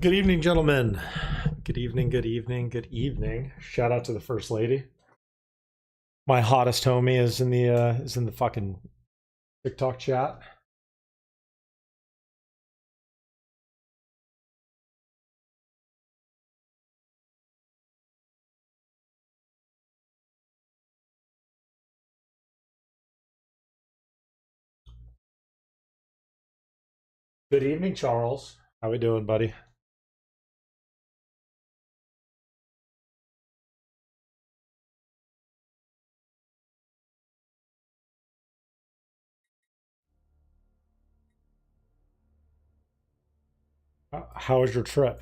Good evening, gentlemen. Good evening, good evening, good evening. Shout out to the first lady. My hottest homie is in the fucking TikTok chat. Good evening, Charles. How we doing, buddy? How was your trip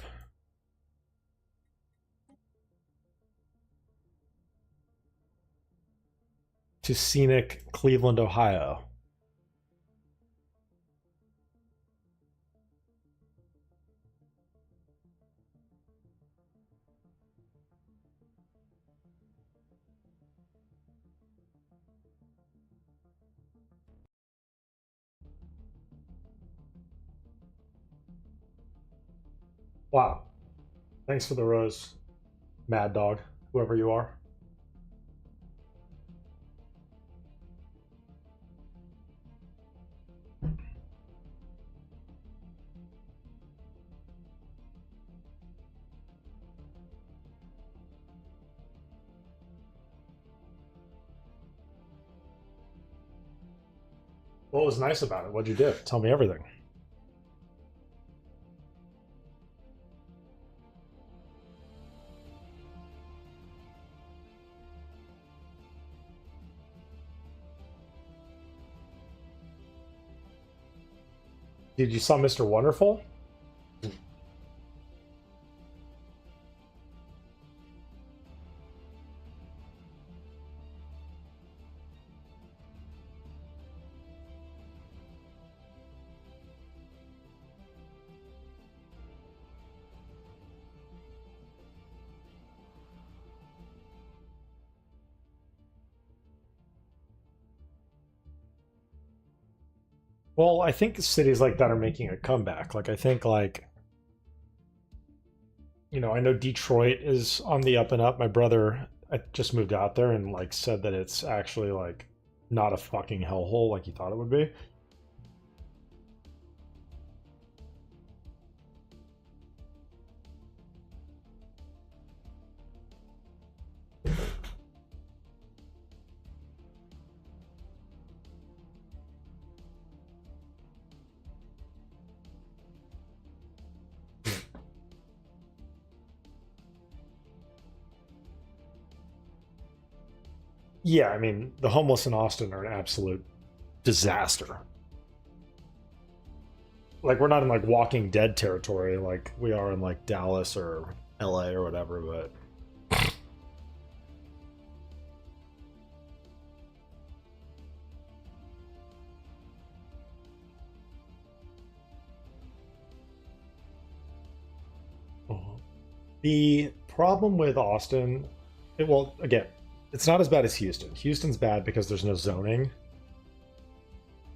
to scenic Cleveland, Ohio? Wow. Thanks for the rose, Mad Dog, whoever you are. What was nice about it? What'd you do? Tell me everything. Did you saw Mr. Wonderful? Well, I think cities like that are making a comeback. Like I think I know Detroit is on the up and up. My brother just moved out there and said that it's actually not a fucking hellhole like he thought it would be. Yeah, I mean, the homeless in Austin are an absolute disaster. Like we're not in Walking Dead territory like we are in Dallas or LA or whatever, but the problem with Austin, well, again, it's not as bad as Houston. Houston's bad because there's no zoning.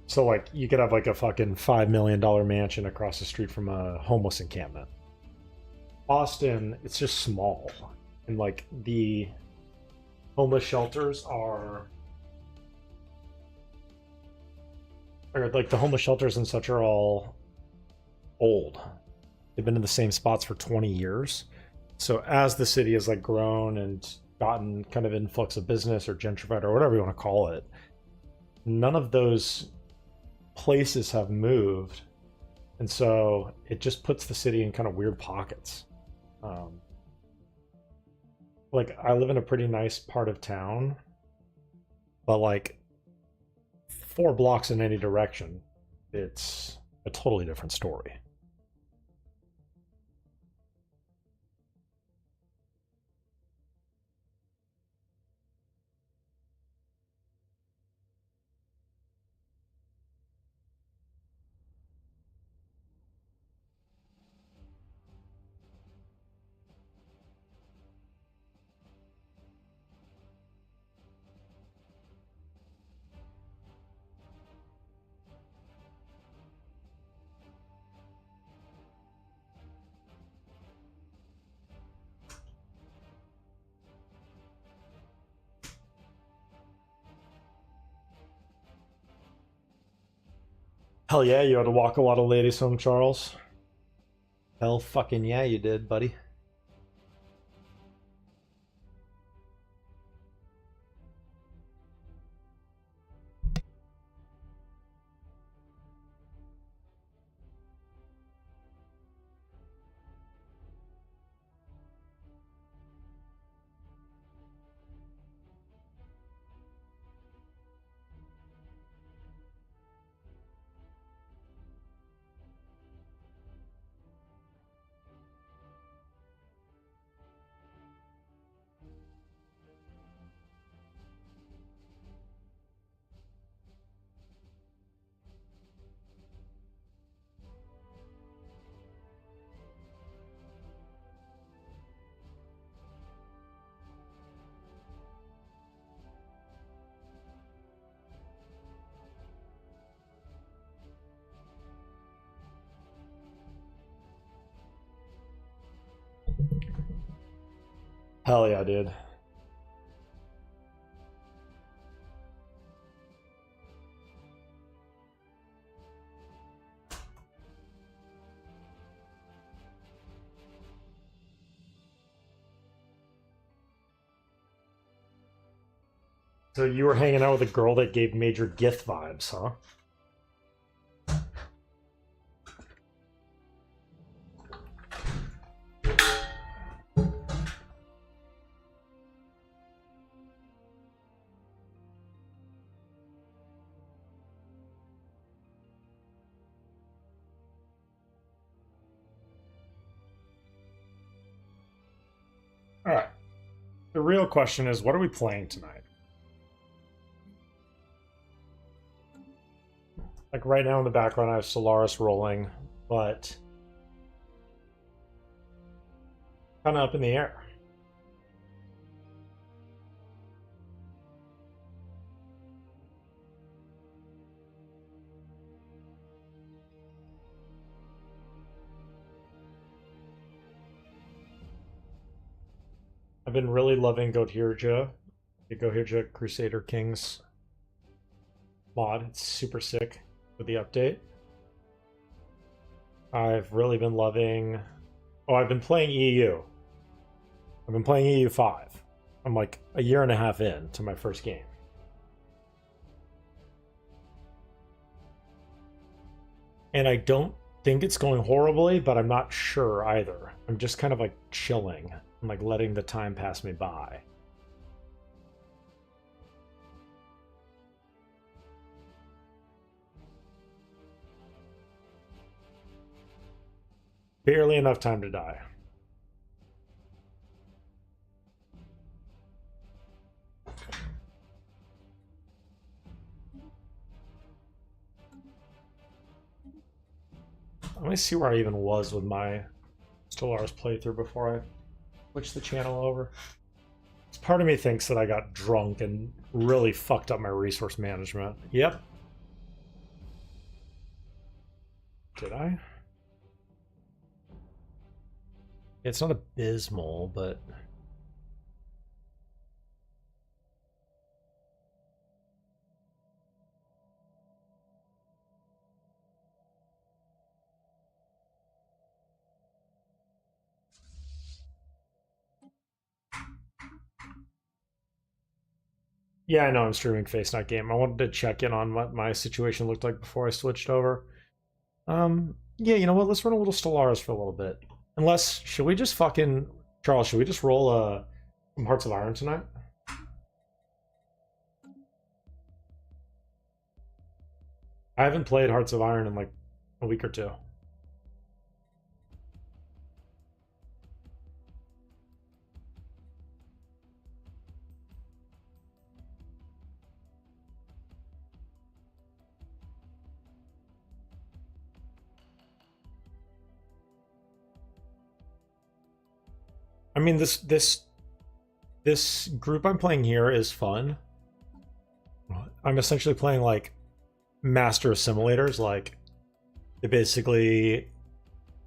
So you could have a fucking $5 million mansion across the street from a homeless encampment. Austin, it's just small, and the homeless shelters are, or the homeless shelters and such are all old. They've been in the same spots for 20 years. So as the city has grown and gotten kind of influx of business or gentrified or whatever you want to call it, none of those places have moved, and so it just puts the city in kind of weird pockets. Um, I live in a pretty nice part of town, but 4 blocks in any direction, it's a totally different story. Hell yeah, you had to walk a lot of ladies home, Charles. Hell fucking yeah, you did, buddy. Hell yeah, dude. So you were hanging out with a girl that gave Major Gith vibes, huh? Alright. The real question is, what are we playing tonight? Like right now in the background I have Solaris rolling, but kinda up in the air. I've been really loving Gohirja, the Gohirja Crusader Kings mod. It's super sick with the update. I've really been loving... Oh, I've been playing EU. I've been playing EU 5. I'm like a year and a half in to my first game. And I don't think it's going horribly, but I'm not sure either. I'm just kind of like chilling and like letting the time pass me by. Barely enough time to die. Let me see where I even was with my Stellaris playthrough before I switched the channel over. Part of me thinks that I got drunk and really fucked up my resource management. Yep. Did I? It's not abysmal, but... Yeah, I know I'm streaming Face Not Game. I wanted to check in on what my situation looked like before I switched over. Yeah, you know what? Let's run a little Stellaris for a little bit. Unless, should we just fucking... Charles, should we just roll some Hearts of Iron tonight? I haven't played Hearts of Iron in like a week or two. I mean, this group I'm playing here is fun. I'm essentially playing like master assimilators. Like they basically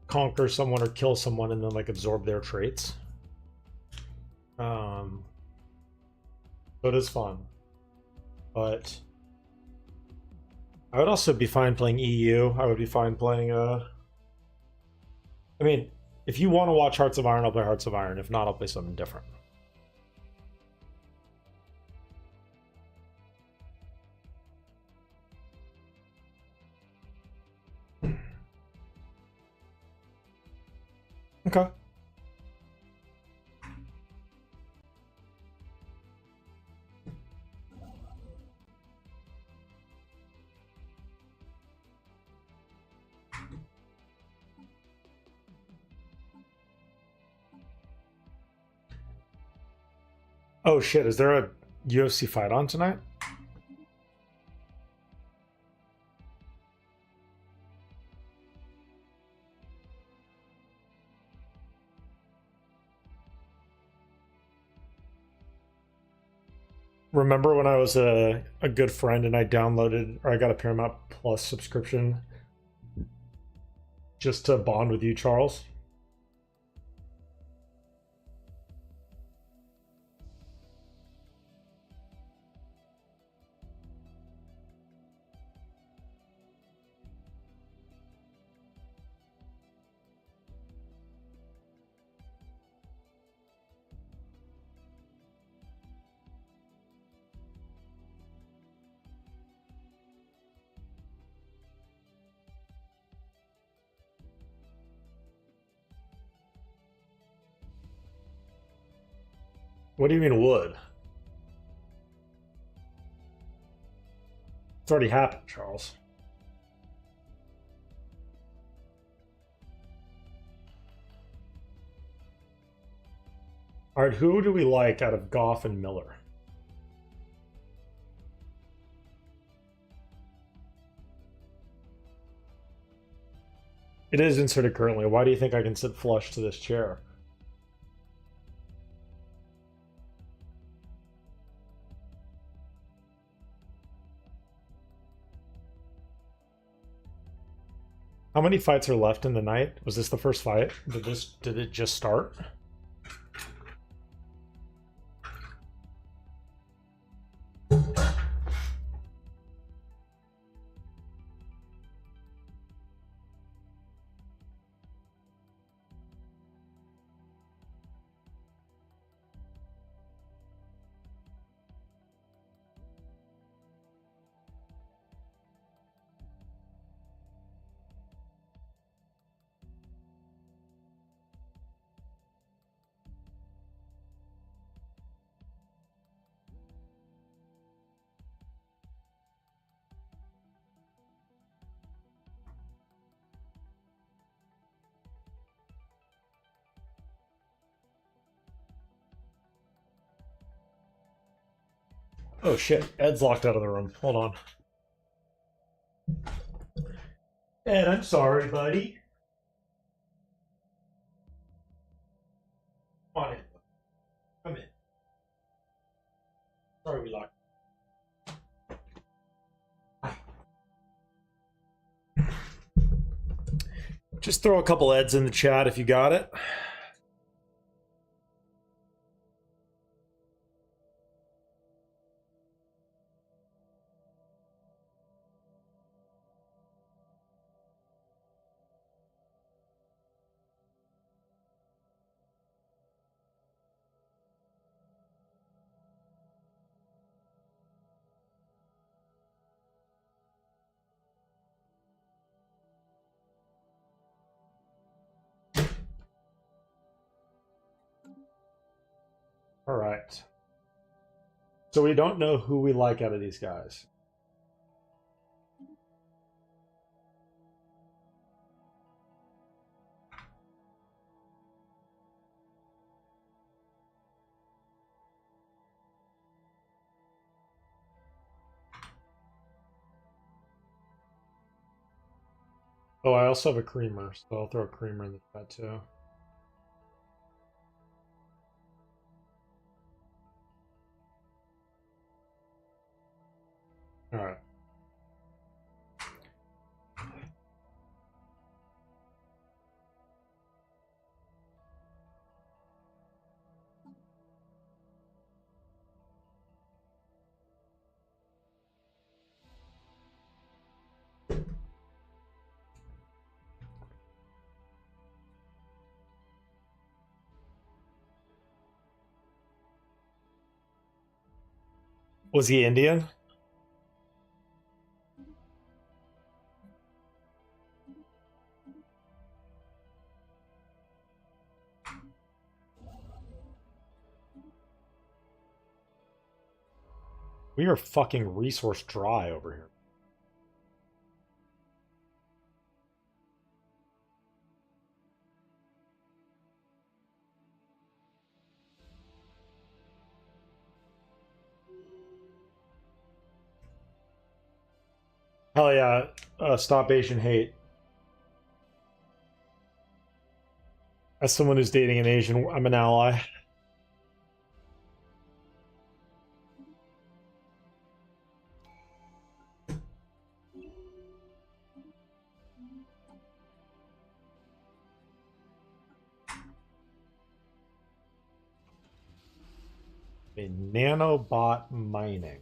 conquer someone or kill someone and then like absorb their traits. So it is fun, but I would also be fine playing EU. I would be fine playing I mean, if you want to watch Hearts of Iron, I'll play Hearts of Iron. If not, I'll play something different. Okay. Oh shit, is there a UFC fight on tonight? Remember when I was a good friend and I downloaded or I got a Paramount Plus subscription just to bond with you, Charles? What do you mean would? It's already happened, Charles. All right, who do we like out of Goff and Miller? It is inserted currently. Why do you think I can sit flush to this chair? How many fights are left in the night? Was this the first fight? Did it just start? Oh shit, Ed's locked out of the room. Hold on. Ed, I'm sorry, buddy. Come on in. Come in. Sorry we locked. Just throw a couple Eds in the chat if you got it. All right. So we don't know who we like out of these guys. Oh, I also have a creamer, so I'll throw a creamer in the chat too. All right. Was he Indian? We are fucking resource dry over here. Hell yeah. Stop Asian hate. As someone who's dating an Asian, I'm an ally. A nanobot mining.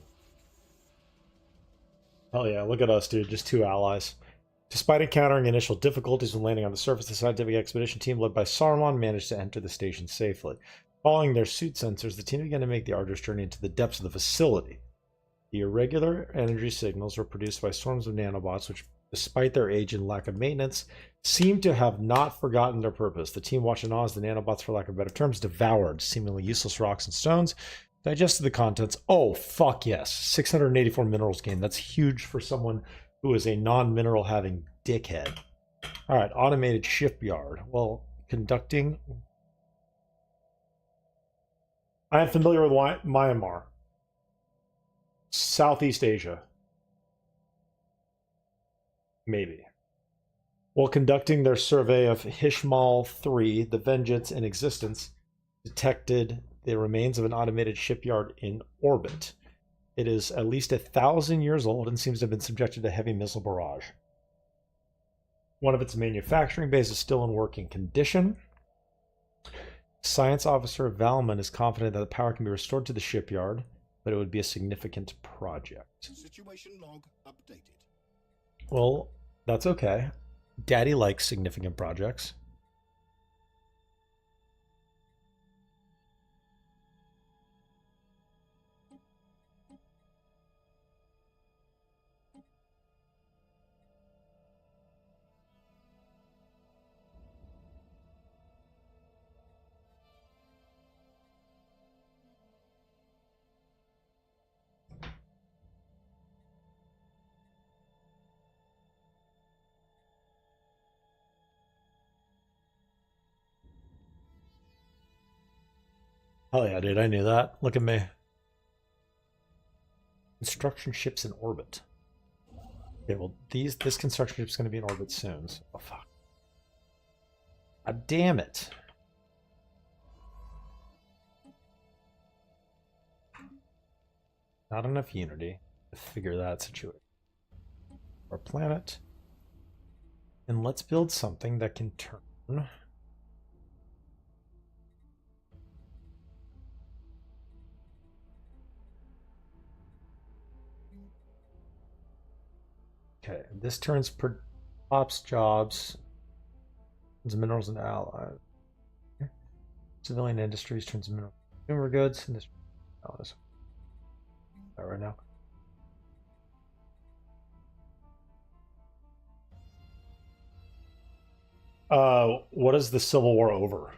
Hell yeah, look at us, dude. Just two allies. Despite encountering initial difficulties when landing on the surface, the scientific expedition team led by Saruman managed to enter the station safely. Following their suit sensors, the team began to make the arduous journey into the depths of the facility. The irregular energy signals were produced by swarms of nanobots, which, despite their age and lack of maintenance, seemed to have not forgotten their purpose. The team watched in awe as the nanobots, for lack of better terms, devoured seemingly useless rocks and stones, digested the contents. Oh, fuck yes. 684 minerals gained. That's huge for someone who is a non-mineral having dickhead. All right, automated shipyard. Well, conducting... I am familiar with Myanmar. Southeast Asia. Maybe. While conducting their survey of Hishmal 3, the Vengeance in existence detected the remains of an automated shipyard in orbit. It is at least 1,000 years old and seems to have been subjected to heavy missile barrage. One of its manufacturing bays is still in working condition. Science Officer Valman is confident that the power can be restored to the shipyard, but it would be a significant project. Situation log updated. Well, that's okay. Daddy likes significant projects. Hell yeah, dude, I knew that. Look at me. Construction ships in orbit. Okay, well, this construction ship's going to be in orbit soon. So, oh, fuck. God damn it. Not enough unity to figure that situation. Our planet. And let's build something that can turn. Okay, this turns ops jobs, minerals and allies. Civilian industries turns mineral consumer goods. And this right now. What is the Civil War over?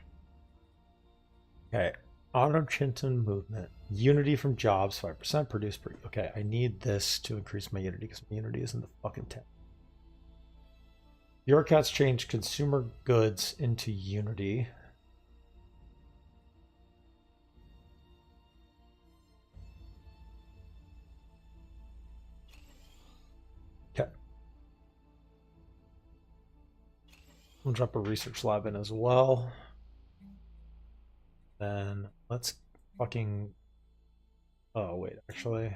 Okay, Auto Chintan movement. Unity from jobs, 5% produced per... Okay, I need this to increase my unity because my unity is in the fucking 10. Bureaucrats changed consumer goods into unity. Okay. I'll drop a research lab in as well. Then let's fucking... Oh, wait, actually...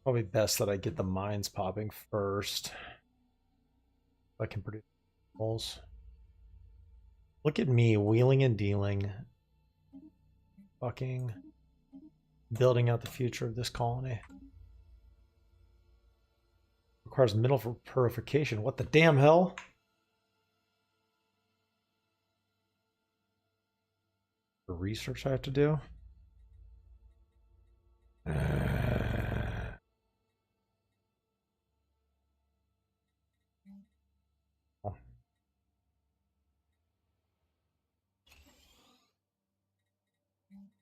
Probably best that I get the mines popping first. I can produce animals. Look at me wheeling and dealing. Fucking building out the future of this colony. Requires mineral purification. What the damn hell? The research I have to do?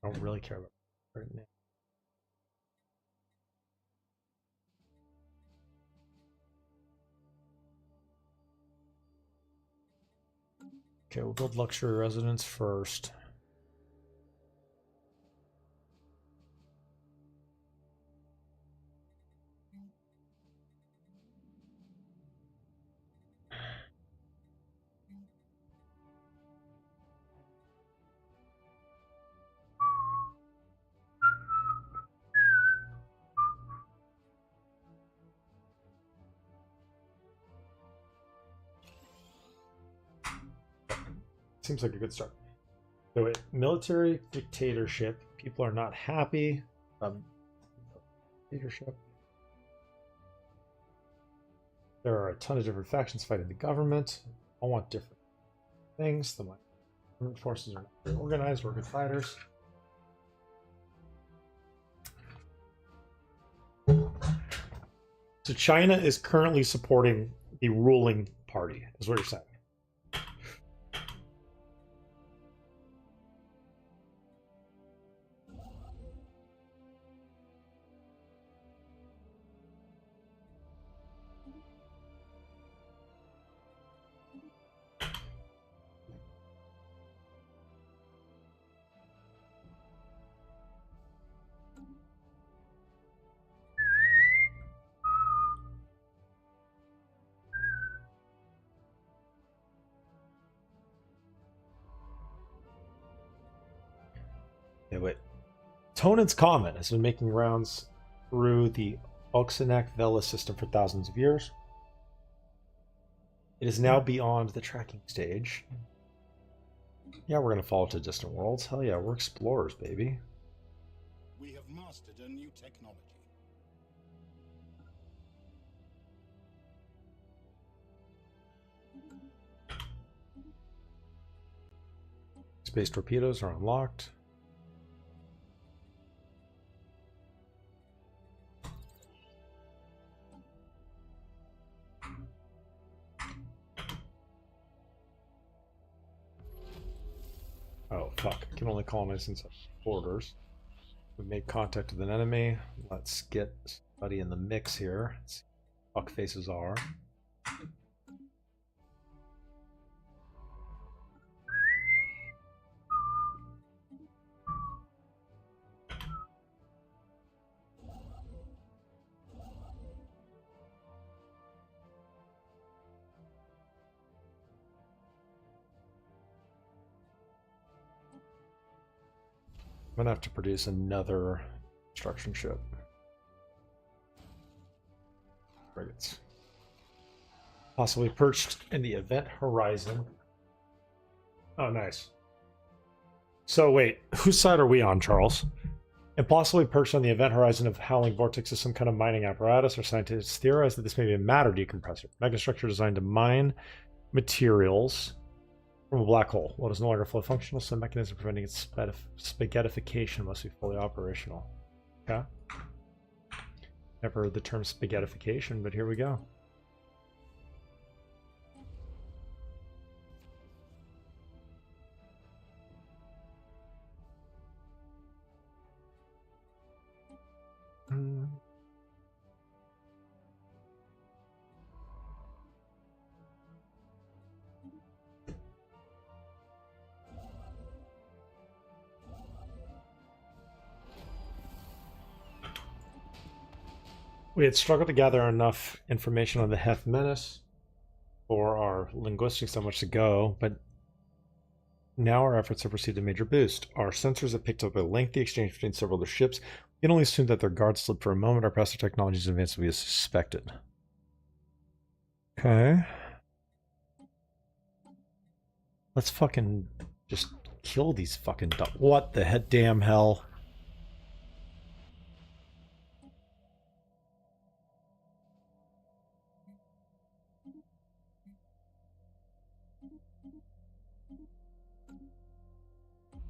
I don't really care about it right now. Okay, we'll build luxury residence first. Seems like a good start. So wait, military dictatorship. People are not happy. Dictatorship. There are a ton of different factions fighting the government. All want different things. The government forces are not very organized. We're good fighters. So China is currently supporting the ruling party, is what you're saying. Okay, wait. Tonan's Comet has been making rounds through the Oxenak Vela system for thousands of years. It is now beyond the tracking stage. Yeah, we're going to fall to distant worlds. Hell yeah, we're explorers, baby. We have mastered a new technology. Space torpedoes are unlocked. Oh, fuck. I can only colonize inside borders. We made contact with an enemy. Let's get somebody in the mix here. Let's see what fuck faces are. I'm gonna have to produce another construction ship. Frigates. Possibly perched in the event horizon. Oh, nice. So wait, whose side are we on, Charles? And possibly perched on the event horizon of Howling Vortex is some kind of mining apparatus, or scientists theorize that this may be a matter decompressor. Megastructure designed to mine materials from a black hole. What is no longer fully functional, some mechanism preventing its spaghettification must be fully operational. Okay. Never heard the term spaghettification, but here we go. We had struggled to gather enough information on the Heth Menace for our linguistics so much to go, but now our efforts have received a major boost. Our sensors have picked up a lengthy exchange between several other ships. We can only assume that their guards slipped for a moment. Our passive technology is advanced as we suspected. Okay. Let's fucking just kill these fucking... What the damn hell?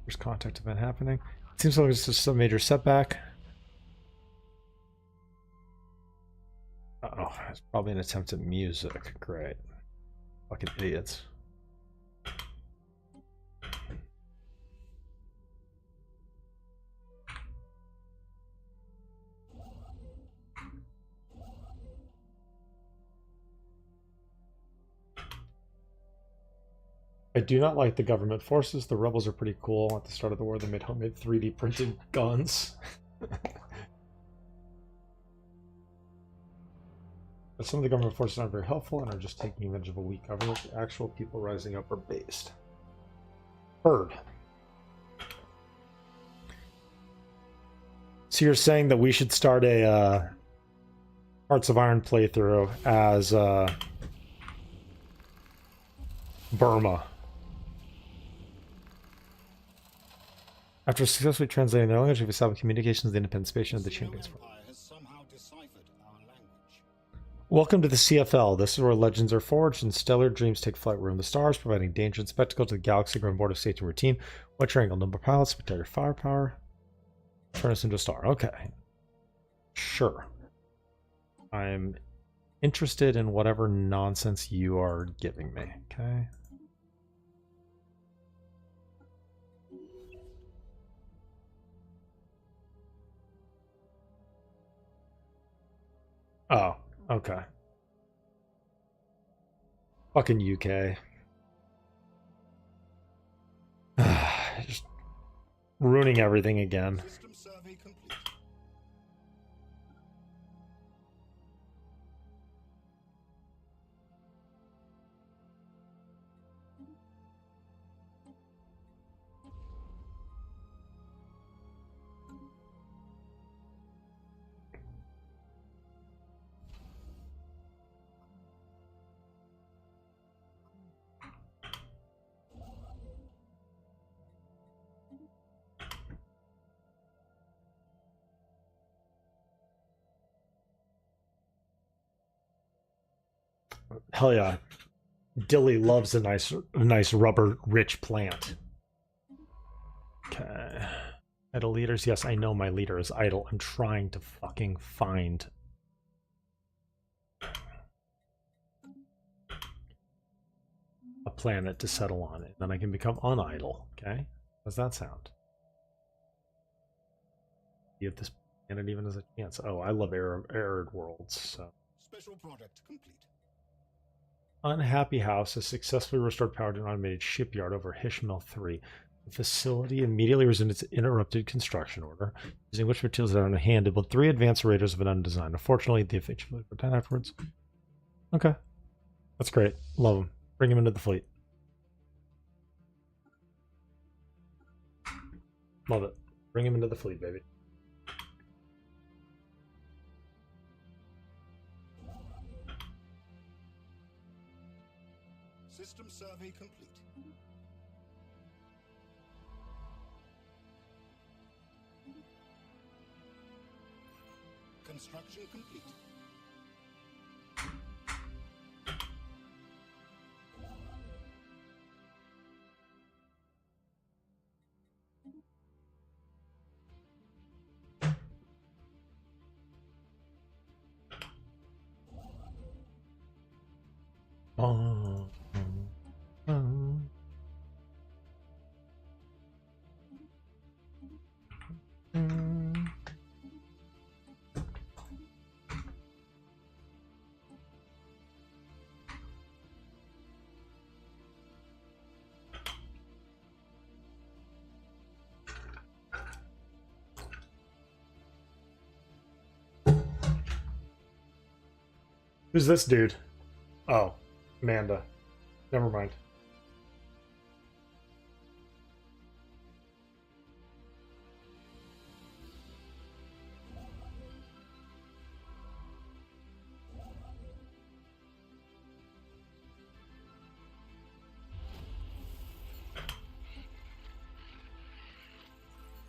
There's contact event happening. It seems like it's just a major setback. Oh, it's probably an attempt at music. Great. Fucking idiots. I do not like the government forces. The rebels are pretty cool. At the start of the war, they made homemade 3D printed guns. But some of the government forces aren't very helpful and are just taking advantage of a weak government. The actual people rising up are based. Bird. So you're saying that we should start a Hearts of Iron playthrough as Burma. After successfully translating their language, we've established communications with the independent space of the champions. Welcome to the CFL. This is where legends are forged and stellar dreams take flight. We're in the stars, providing danger and spectacle to the galaxy, growing board of safety and routine. What triangle? Number pilots, spectacular firepower. Turn us into a star. Okay. Sure. I'm interested in whatever nonsense you are giving me. Okay. Oh, okay. Fucking UK. Just ruining everything again. System survey complete. Hell yeah. Dilly loves a nice rubber rich plant. Okay. Idle leaders. Yes, I know my leader is idle. I'm trying to fucking find a planet to settle on it. Then I can become unidle. Okay? How does that sound? Give this planet even as a chance. Oh, I love arid worlds, so. Special project complete. Unhappy House has successfully restored power to an automated shipyard over Hishmel 3. The facility immediately resumed its interrupted construction order, using which materials that are on hand to build 3 advanced raiders of an undesign. Unfortunately, the eventually were done afterwards. Okay. That's great. Love him. Bring him into the fleet. Love it. Bring him into the fleet, baby. System survey complete. Construction complete. Oh. Who's this dude? Oh, Amanda. Never mind.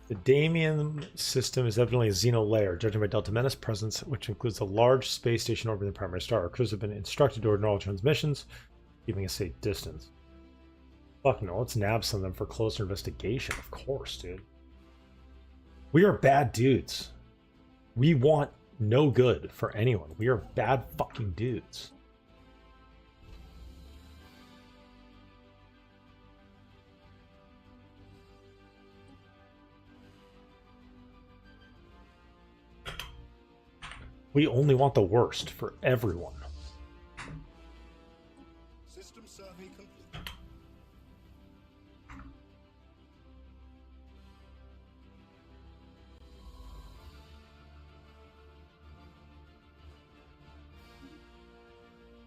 The Damien system is evidently a Xeno layer, judging by Delta Menace presence, which includes a large space station orbiting the primary star. Our crews have been instructed to ignore all transmissions, keeping a safe distance. Fuck no, let's nab some of them for closer investigation, of course, dude. We are bad dudes. We want no good for anyone. We are bad fucking dudes. We only want the worst for everyone. System survey complete.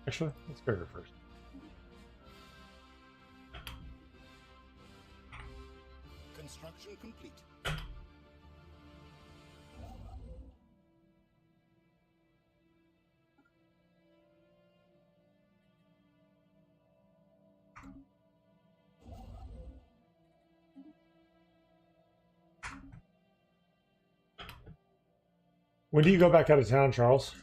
Actually, let's go here first. Construction complete. When do you go back out of town, Charles?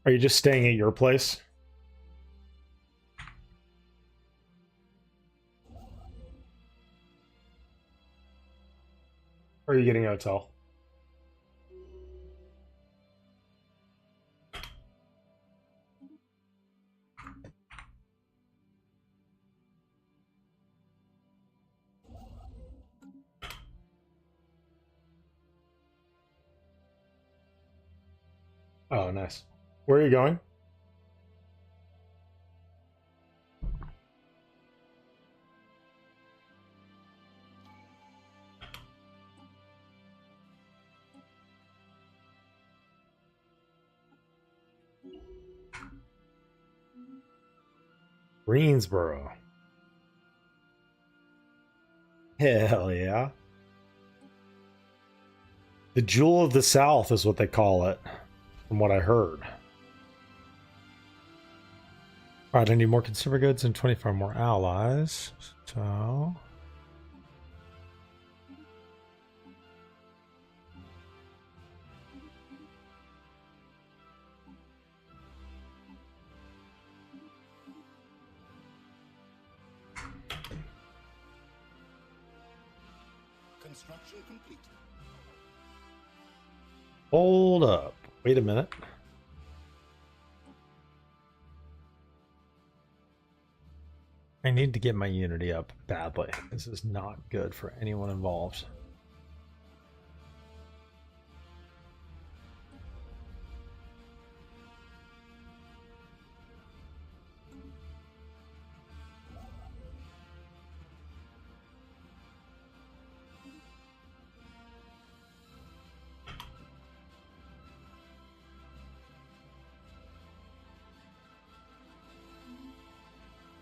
Are you just staying at your place? Or are you getting a hotel? Oh, nice. Where are you going? Greensboro. Hell yeah. The Jewel of the South is what they call it, from what I heard. Alright, I need more consumer goods and 25 more allies. So... Construction complete. Hold up. Wait a minute. I need to get my unity up badly. This is not good for anyone involved.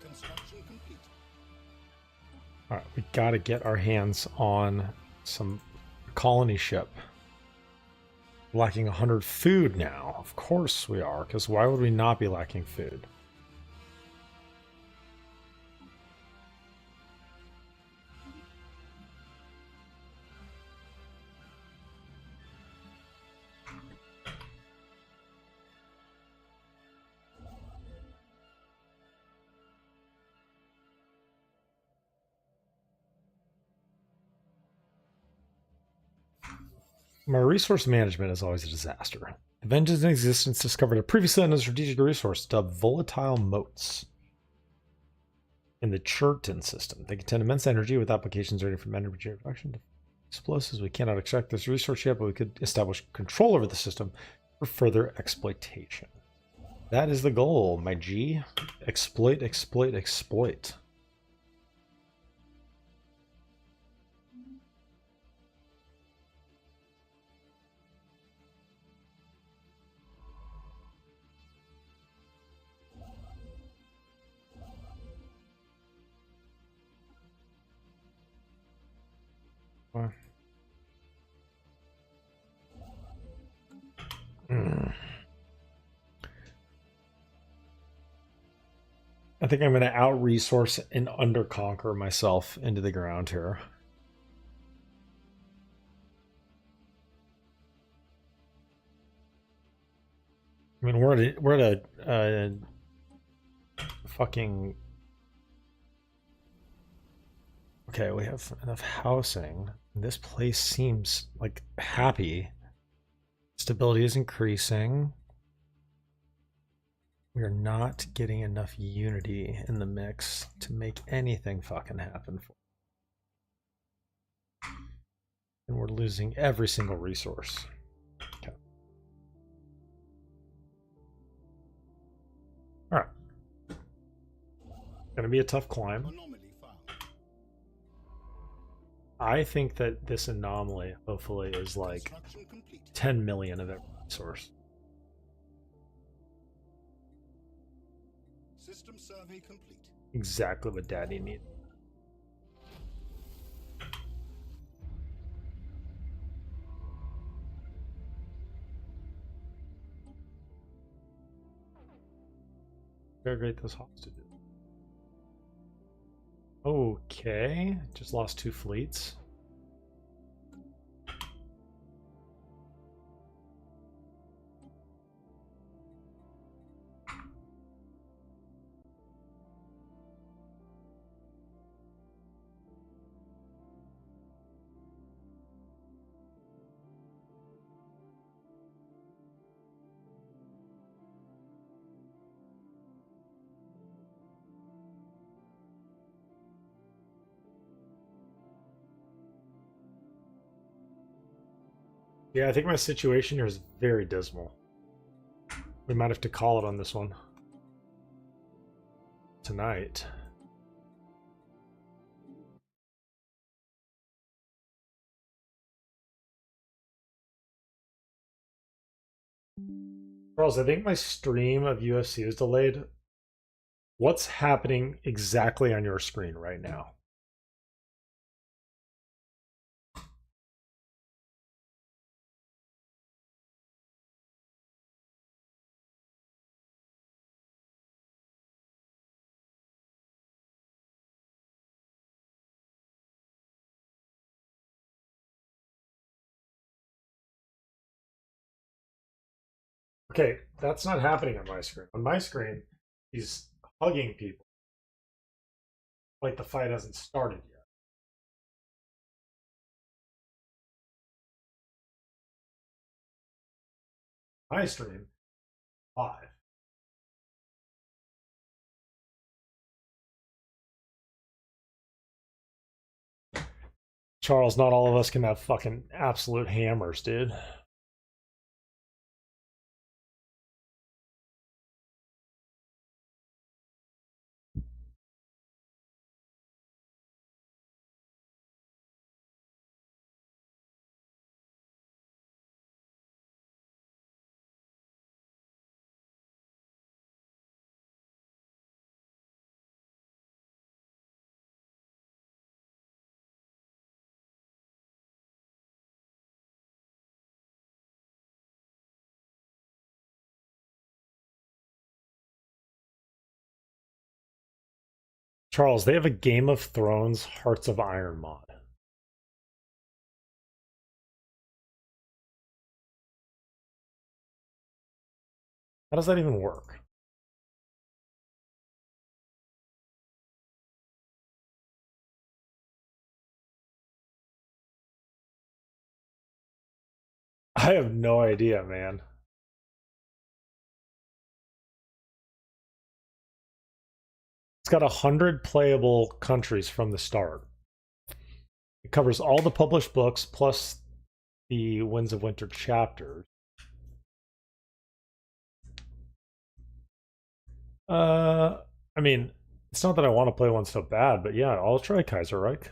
Construction complete. Alright, we gotta get our hands on some colony ship. Lacking 100 food now. Of course we are, because why would we not be lacking food? My resource management is always a disaster. Avengers in Existence discovered a previously unknown strategic resource dubbed volatile motes in the Churton system. They contain immense energy with applications ranging from energy production to explosives. We cannot extract this resource yet, but we could establish control over the system for further exploitation. That is the goal, my G. Exploit, exploit, exploit. I think I'm going to out-resource and under-conquer myself into the ground here. I mean, we're at a fucking... Okay, we have enough housing. This place seems like happy. Stability is increasing. We are not getting enough unity in the mix to make anything fucking happen. And we're losing every single resource. Okay. Alright. Gonna be a tough climb. Anomaly found. I think that this anomaly, hopefully, is like Construction complete. 10 million of every resource. System survey complete. Exactly what Daddy needed. Very great this hostage is. Okay, just lost 2 fleets. Yeah, I think my situation here is very dismal. We might have to call it on this one. Tonight. Charles, I think my stream of UFC is delayed. What's happening exactly on your screen right now? Okay, that's not happening on my screen. On my screen, he's hugging people like the fight hasn't started yet. My stream, live. Charles, not all of us can have fucking absolute hammers, dude. Charles, they have a Game of Thrones Hearts of Iron mod. How does that even work? I have no idea, man. It's got 100 playable countries from the start. It covers all the published books plus the Winds of Winter chapters. I mean, it's not that I want to play one so bad, but yeah, I'll try Kaiserreich.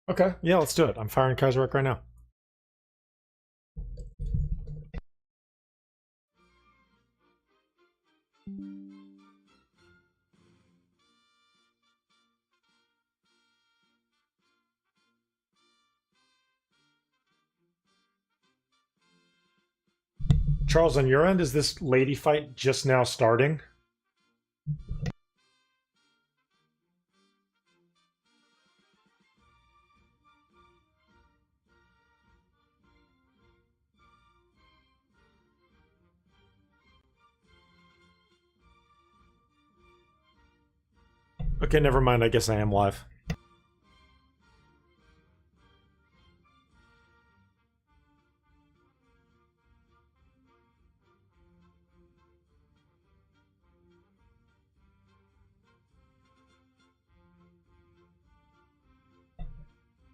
Okay, yeah, let's do it. I'm firing Kaiserreich right now. Charles, on your end, is this lady fight just now starting? Okay, never mind. I guess I am live.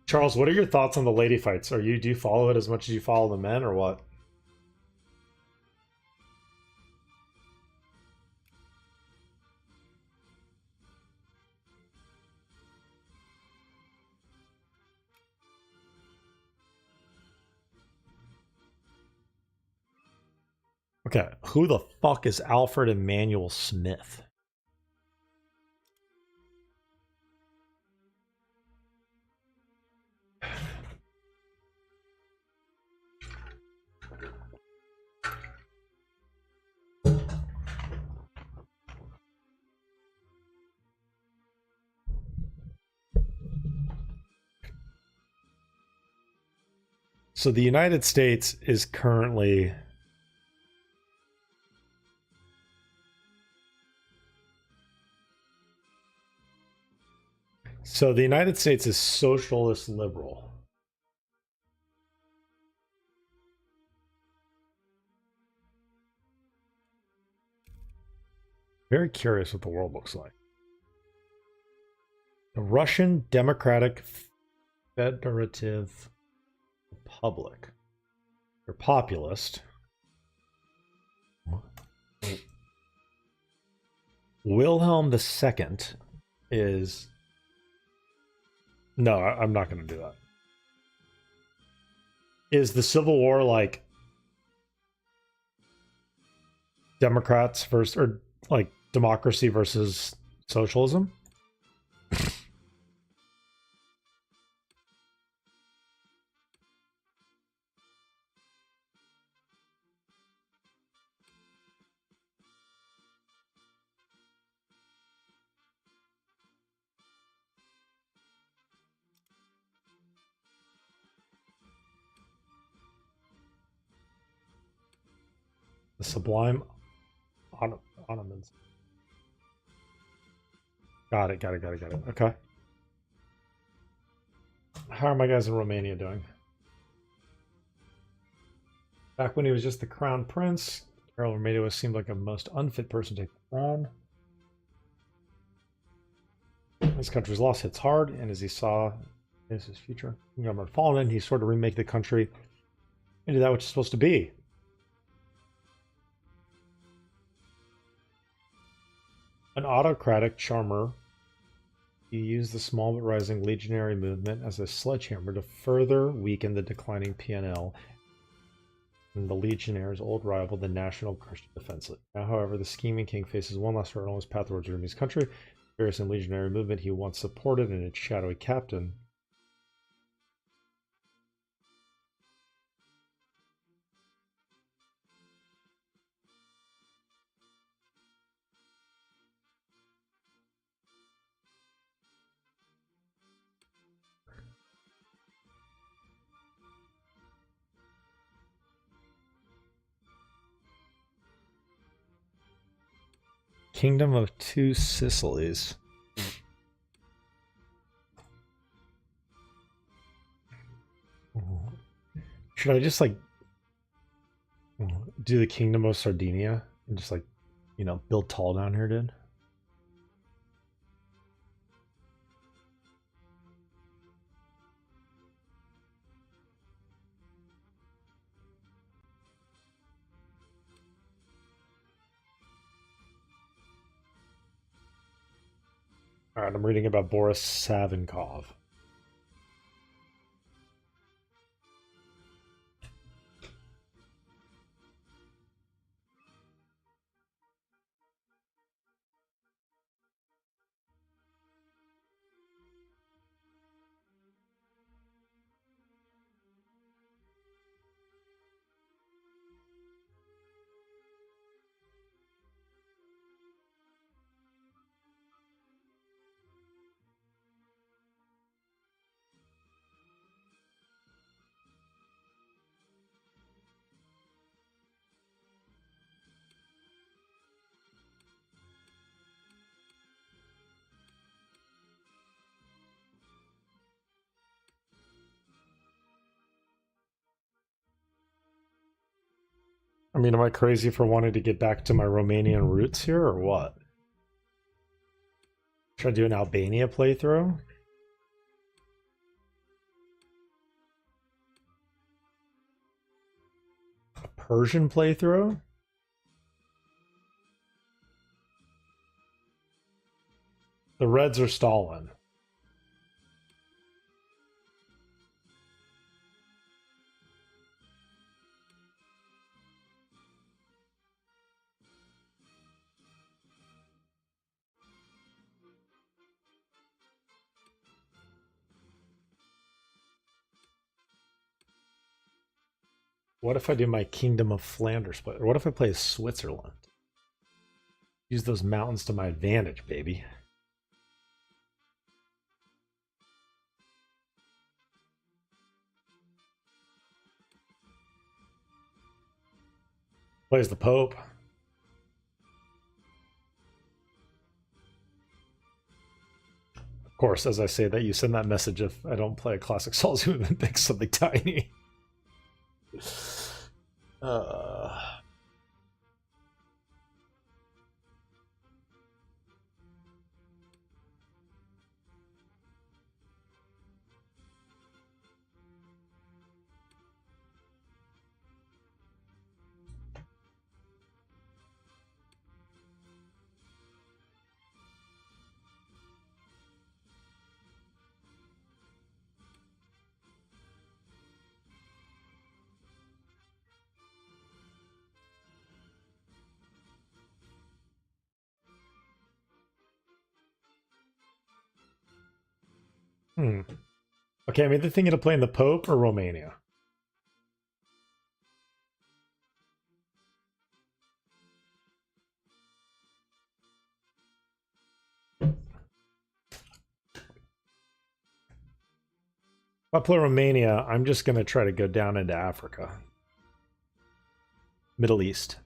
Charles, what are your thoughts on the lady fights? Do you follow it as much as you follow the men, or what? Okay, who the fuck is Alfred Emmanuel Smith? So the United States is currently the United States is socialist liberal. Very curious what the world looks like. The Russian Democratic Federative Republic. They're populist. Wilhelm II is. No, I'm not going to do that. Is the Civil War like Democrats versus, or like democracy versus socialism? The Sublime Ottomans. Got it. Okay. How are my guys in Romania doing? Back when he was just the crown prince, Carol Romania seemed like a most unfit person to take the throne. This country's loss hits hard, and as he saw is his future government fallen, he sort of remake the country into that which it's supposed to be. An autocratic charmer, he used the small but rising legionary movement as a sledgehammer to further weaken the declining PNL and the Legionnaires' old rival, the National Christian Defense League. Now, however, the scheming king faces one last hurdle on his path towards ruining his country. Various and legionary movement he once supported and its shadowy captain. Kingdom of Two Sicilies. Should I just like do the Kingdom of Sardinia and just like, build tall down here, dude? All right, I'm reading about Boris Savinkov. I mean, am I crazy for wanting to get back to my Romanian roots here, or what? Should I do an Albania playthrough? A Persian playthrough? The Reds are Stalin. What if I do my Kingdom of Flanders play? Or what if I play Switzerland? Use those mountains to my advantage, baby. Plays the Pope. Of course, as I say that, you send that message if I don't play a classic Souls, you even pick something tiny. Uh... Okay, I'm either thinking of playing the Pope or Romania. If I play Romania, I'm just going to try to go down into Africa. Middle East.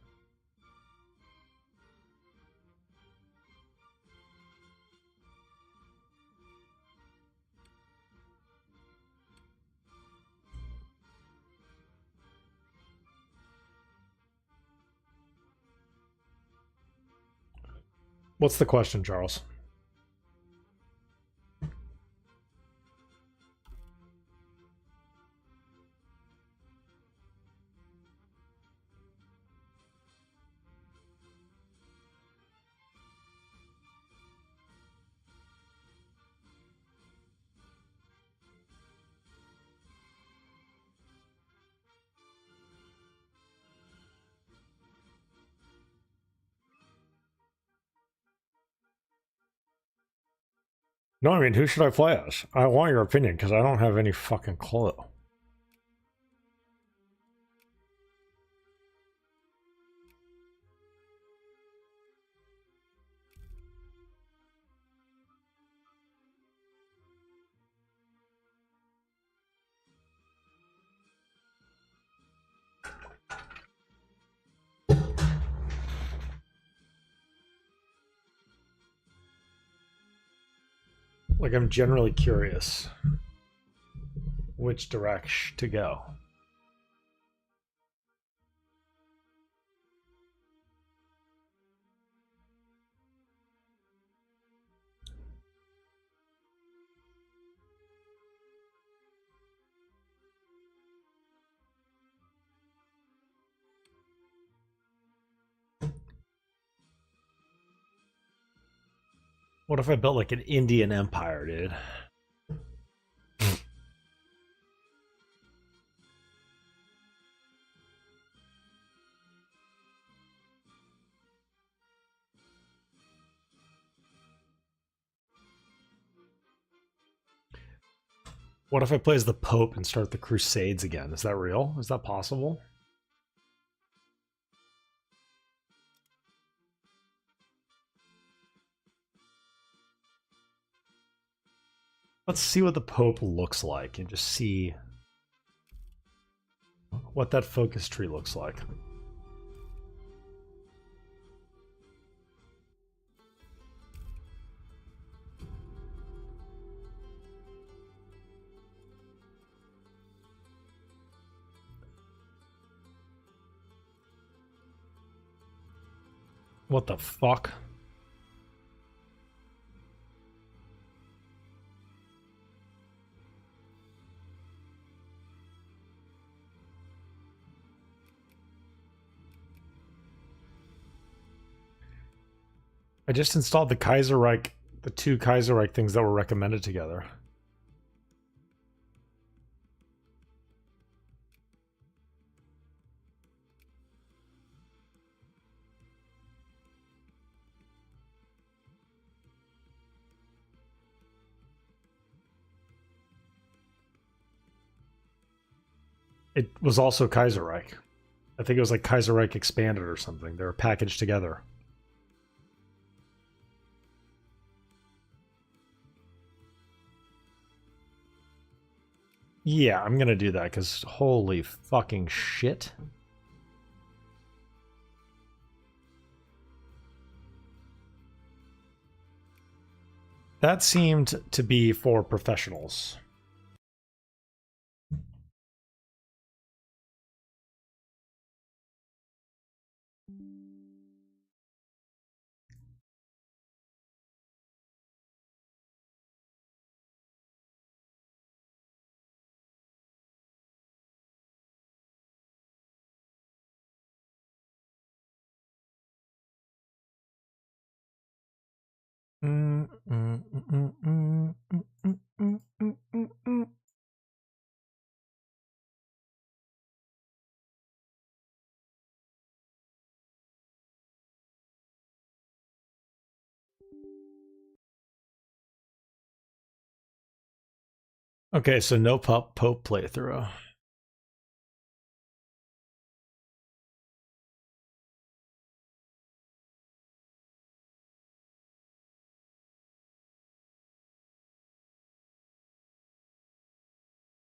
What's the question, Charles? No, I mean, who should I play as? I want your opinion because I don't have any fucking clue. Like, I'm generally curious which direction to go. What if I built like an Indian empire, dude? What if I play as the Pope and start the Crusades again? Is that real? Is that possible? Let's see what the Pope looks like and just see what that focus tree looks like. What the fuck? I just installed the Kaiserreich, the two Kaiserreich things that were recommended together. It was also Kaiserreich. I think it was like Kaiserreich Expanded or something. They were packaged together. Yeah, I'm gonna do that because holy fucking shit. That seemed to be for professionals. Okay, so no Pope playthrough.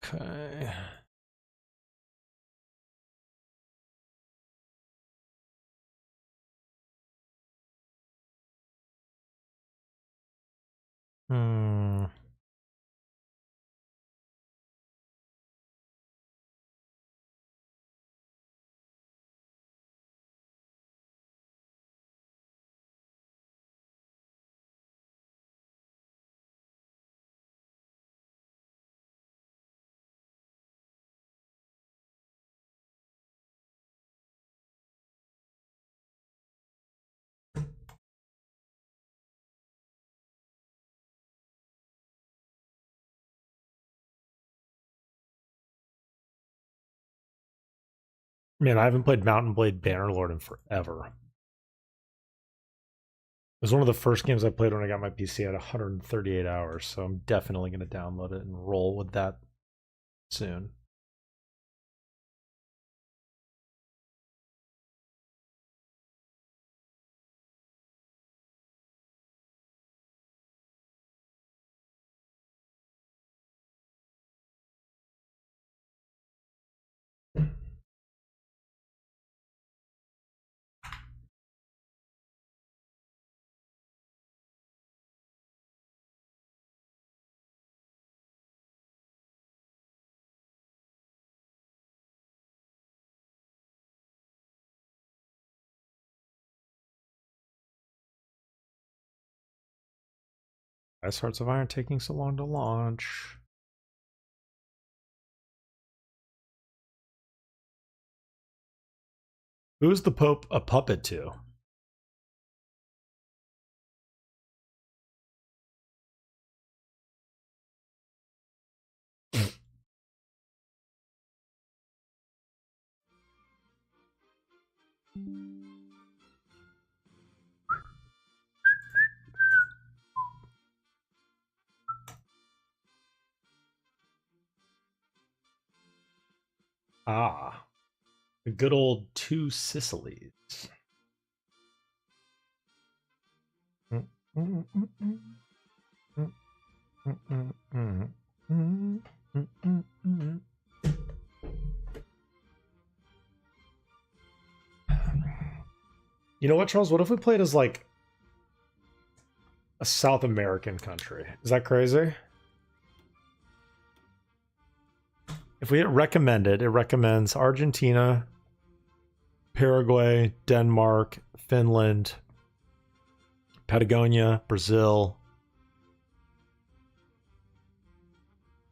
Okay. Hmm. Man, I haven't played Mountain Blade Bannerlord in forever. It was one of the first games I played when I got my PC at 138 hours, so I'm definitely going to download it and roll with that soon. Ice Hearts of Iron taking so long to launch. Who's the Pope a puppet to? Ah, the good old two Sicilies. You know what, Charles? What if we played as like a South American country? Is that crazy? If we hit recommended, it recommends Argentina, Paraguay, Denmark, Finland, Patagonia, Brazil,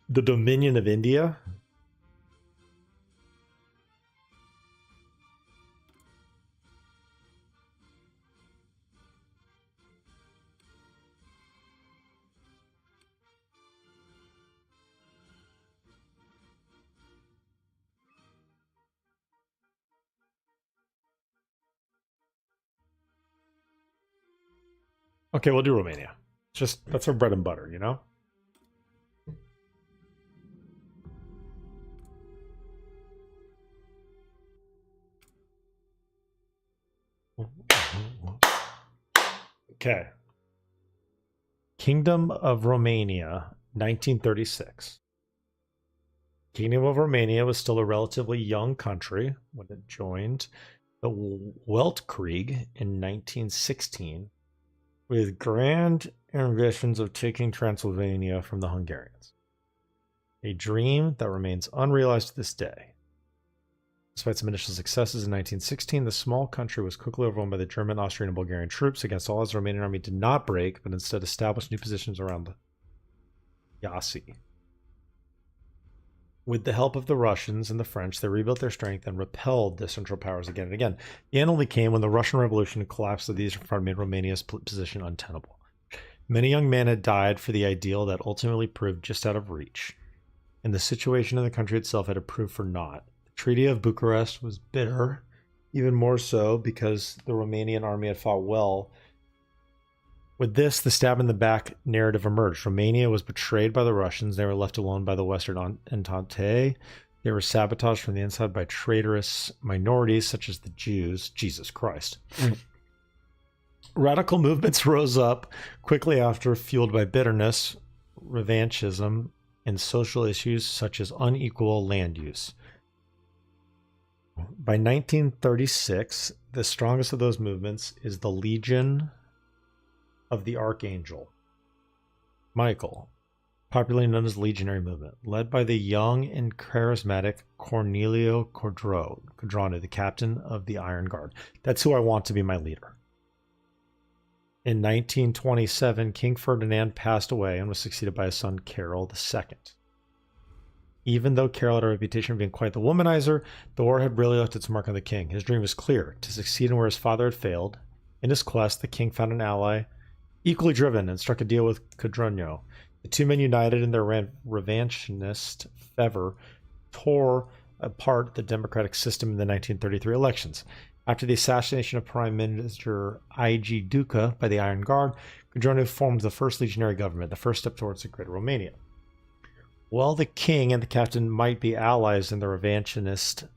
the Dominion of India. Okay, we'll do Romania. Just that's our bread and butter, you know? Okay. Kingdom of Romania, 1936. Kingdom of Romania was still a relatively young country when it joined the Weltkrieg in 1916 with grand ambitions of taking Transylvania from the Hungarians. A dream that remains unrealized to this day. Despite some initial successes in 1916, the small country was quickly overwhelmed by the German, Austrian, and Bulgarian troops. Against all odds, the Romanian army did not break, but instead established new positions around Iasi. With the help of the Russians and the French, they rebuilt their strength and repelled the Central Powers again and again. The end only came when the Russian Revolution collapsed of the Eastern Front made Romania's position untenable. Many young men had died for the ideal that ultimately proved just out of reach, and the situation in the country itself had proved for naught. The Treaty of Bucharest was bitter, even more so because the Romanian army had fought well. With this, the stab in the back narrative emerged. Romania was betrayed by the Russians. They were left alone by the Western Entente. They were sabotaged from the inside by traitorous minorities such as the Jews. Jesus Christ. Radical movements rose up quickly after, fueled by bitterness, revanchism, and social issues such as unequal land use. By 1936, the strongest of those movements is the Legion of the Archangel Michael, popularly known as the Legionary Movement, led by the young and charismatic Cornelio Codrano, the captain of the Iron Guard. That's who I want to be my leader. In 1927, King Ferdinand passed away and was succeeded by his son Carol II. Even though Carol had a reputation of being quite the womanizer, the war had really left its mark on the king. His dream was clear: to succeed in where his father had failed. In his quest, the king found an ally equally driven and struck a deal with Codrano. The two men, united in their revanchist fervor, tore apart the democratic system in the 1933 elections. After the assassination of Prime Minister I.G. Duca by the Iron Guard, Codrano formed the first legionary government, the first step towards the Greater Romania. While the king and the captain might be allies in the revanchist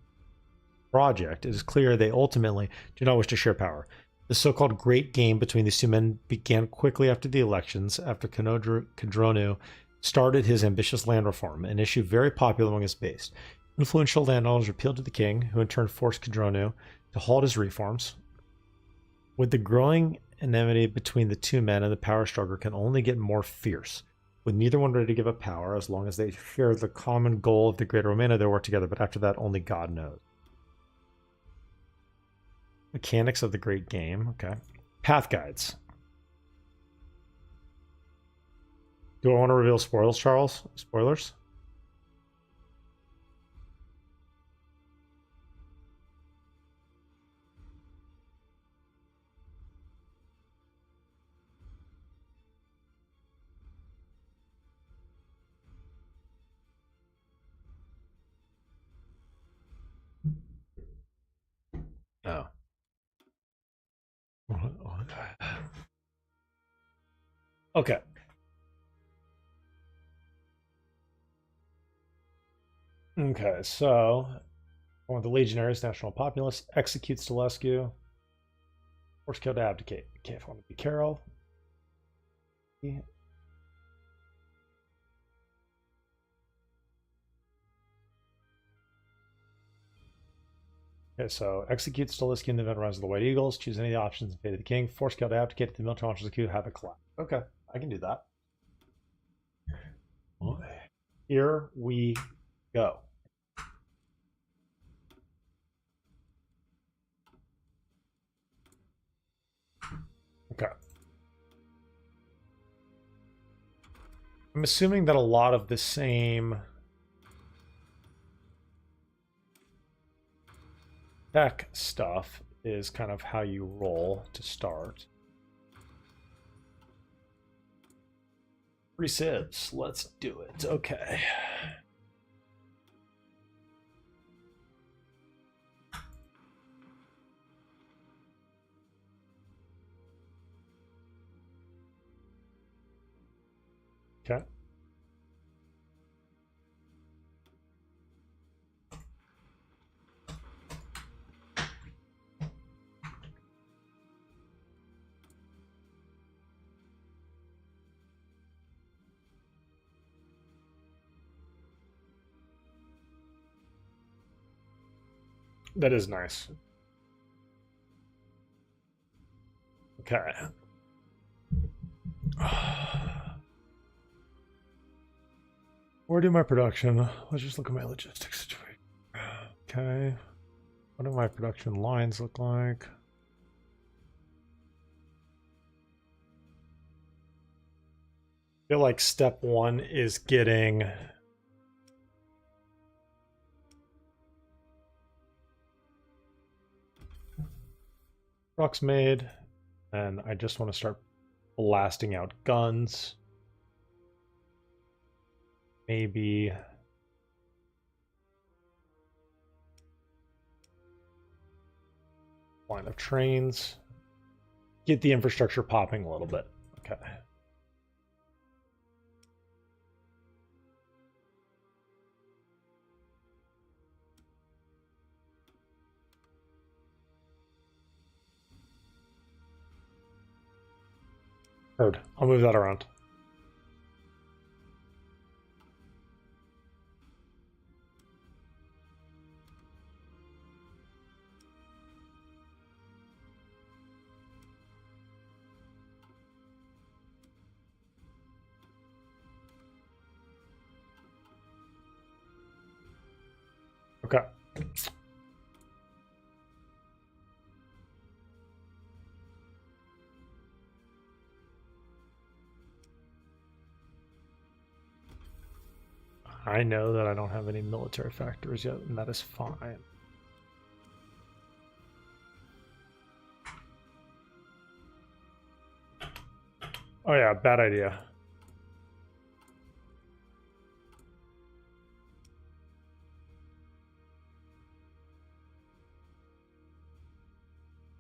project, it is clear they ultimately do not wish to share power. The so-called Great Game between these two men began quickly after the elections, after Codrano started his ambitious land reform, an issue very popular among his base. Influential landowners appealed to the king, who in turn forced Codrano to halt his reforms. With the growing enmity between the two men, and the power struggle can only get more fierce, with neither one ready to give up power as long as they share the common goal of the Greater Romania. They work together, but after that, only God knows. Mechanics of the Great Game. Okay. Path guides. Do I want to reveal spoilers, Charles? Spoilers? No. Okay. Okay, so one of the legionaries, national populace, executes Stilescu. Force kill to abdicate. Okay, if I want to be Carol. Okay, so execute Stilescu in the event rise of the White Eagles. Choose any of the options in favor of the king. Force kill to abdicate. If the military launches the coup, have it collapse. Okay, I can do that. Here we go. Okay. I'm assuming that a lot of the same tech stuff is kind of how you roll to start. 3 civs. Let's do it. Okay. Okay. That is nice. Okay. Where do my production? Let's just look at my logistics situation. Okay. What do my production lines look like? I feel like step 1 is getting trucks made, and I just want to start blasting out guns. Maybe line of trains. Get the infrastructure popping a little bit. Okay. Heard. I'll move that around. Okay. I know that I don't have any military factors yet, and that is fine. Oh yeah, bad idea.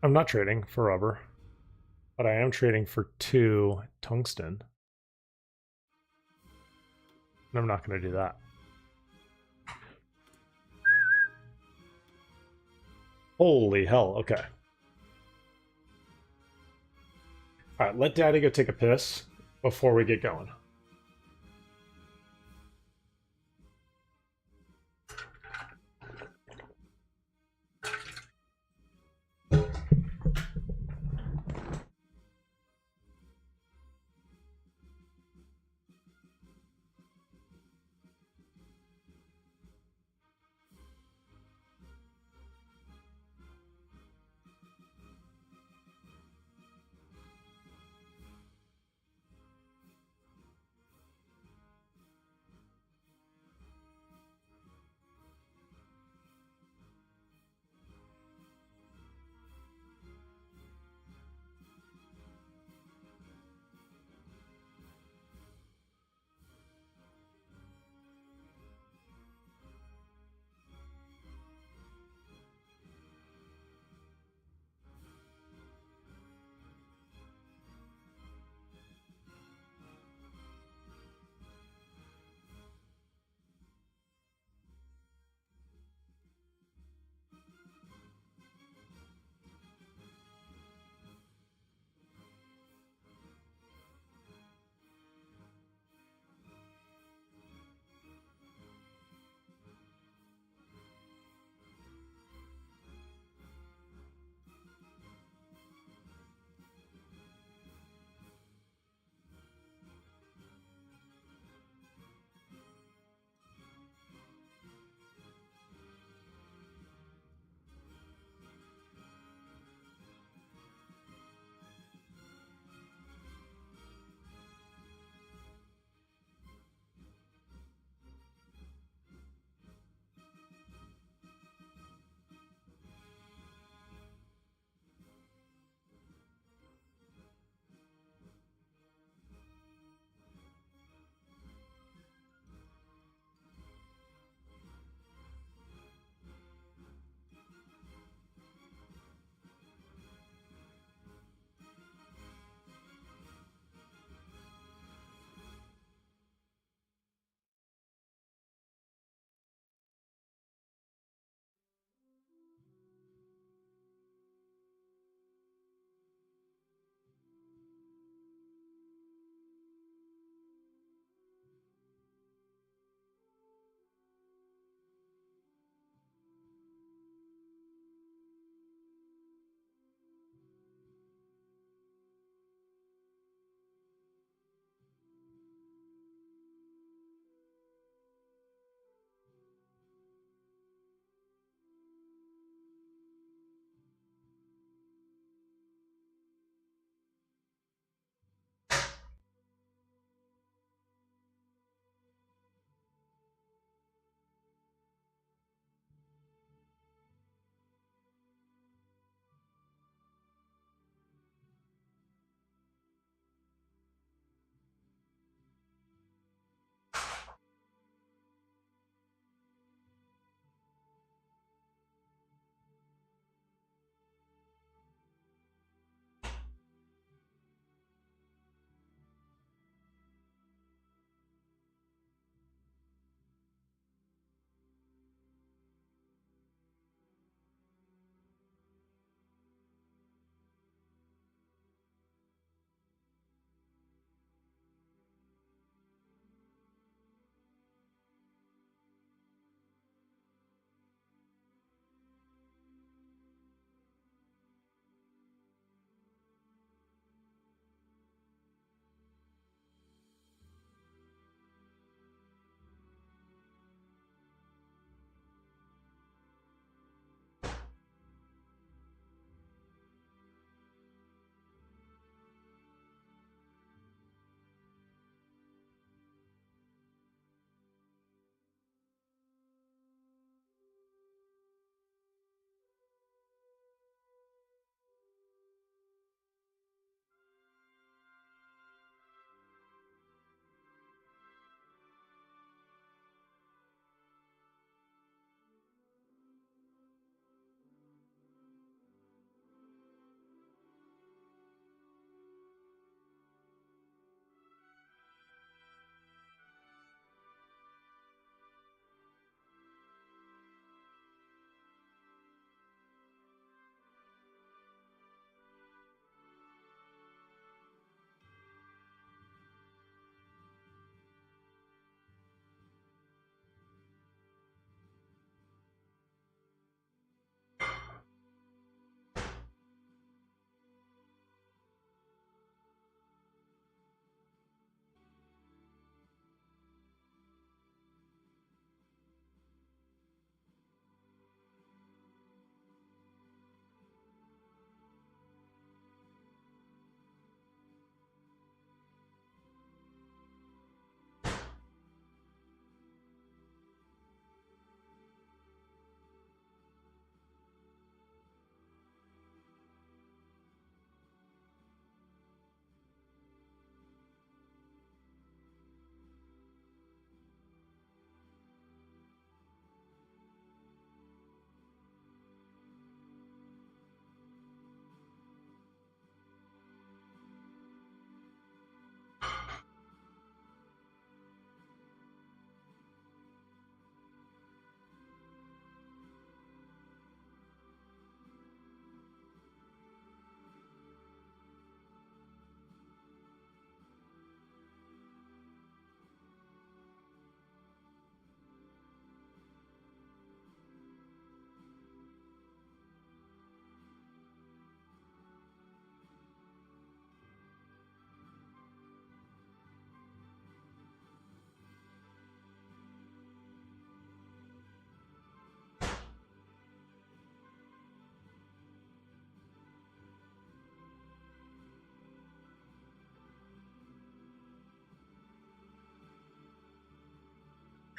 I'm not trading for rubber, but I am trading for 2 tungsten. And I'm not going to do that. Holy hell, okay. Alright, let Daddy go take a piss before we get going.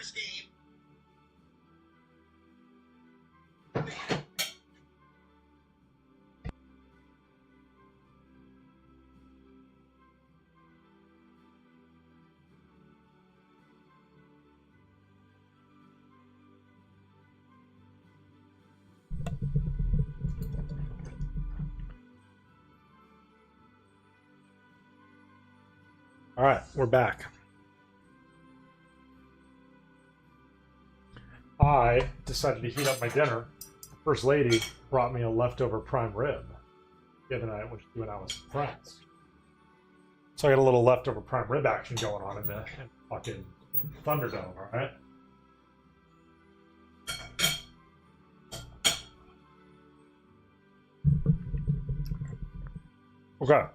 first game. All right, we're back. I decided to heat up my dinner. The first lady brought me a leftover prime rib the other night when she went out with some friends. So I got a little leftover prime rib action going on in the fucking Thunderdome, all right? Okay.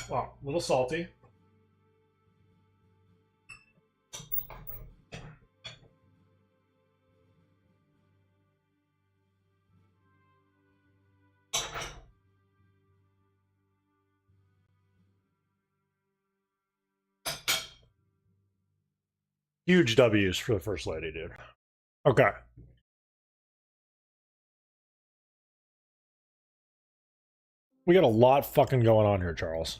Well, a little salty. Huge W's for the first lady, dude. Okay. We got a lot fucking going on here, Charles.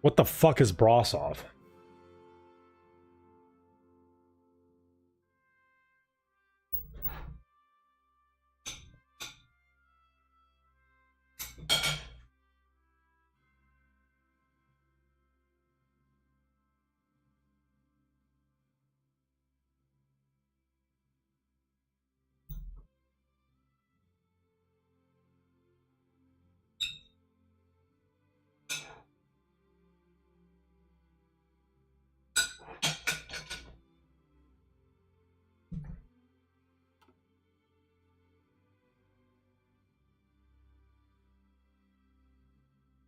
What the fuck is Brasov?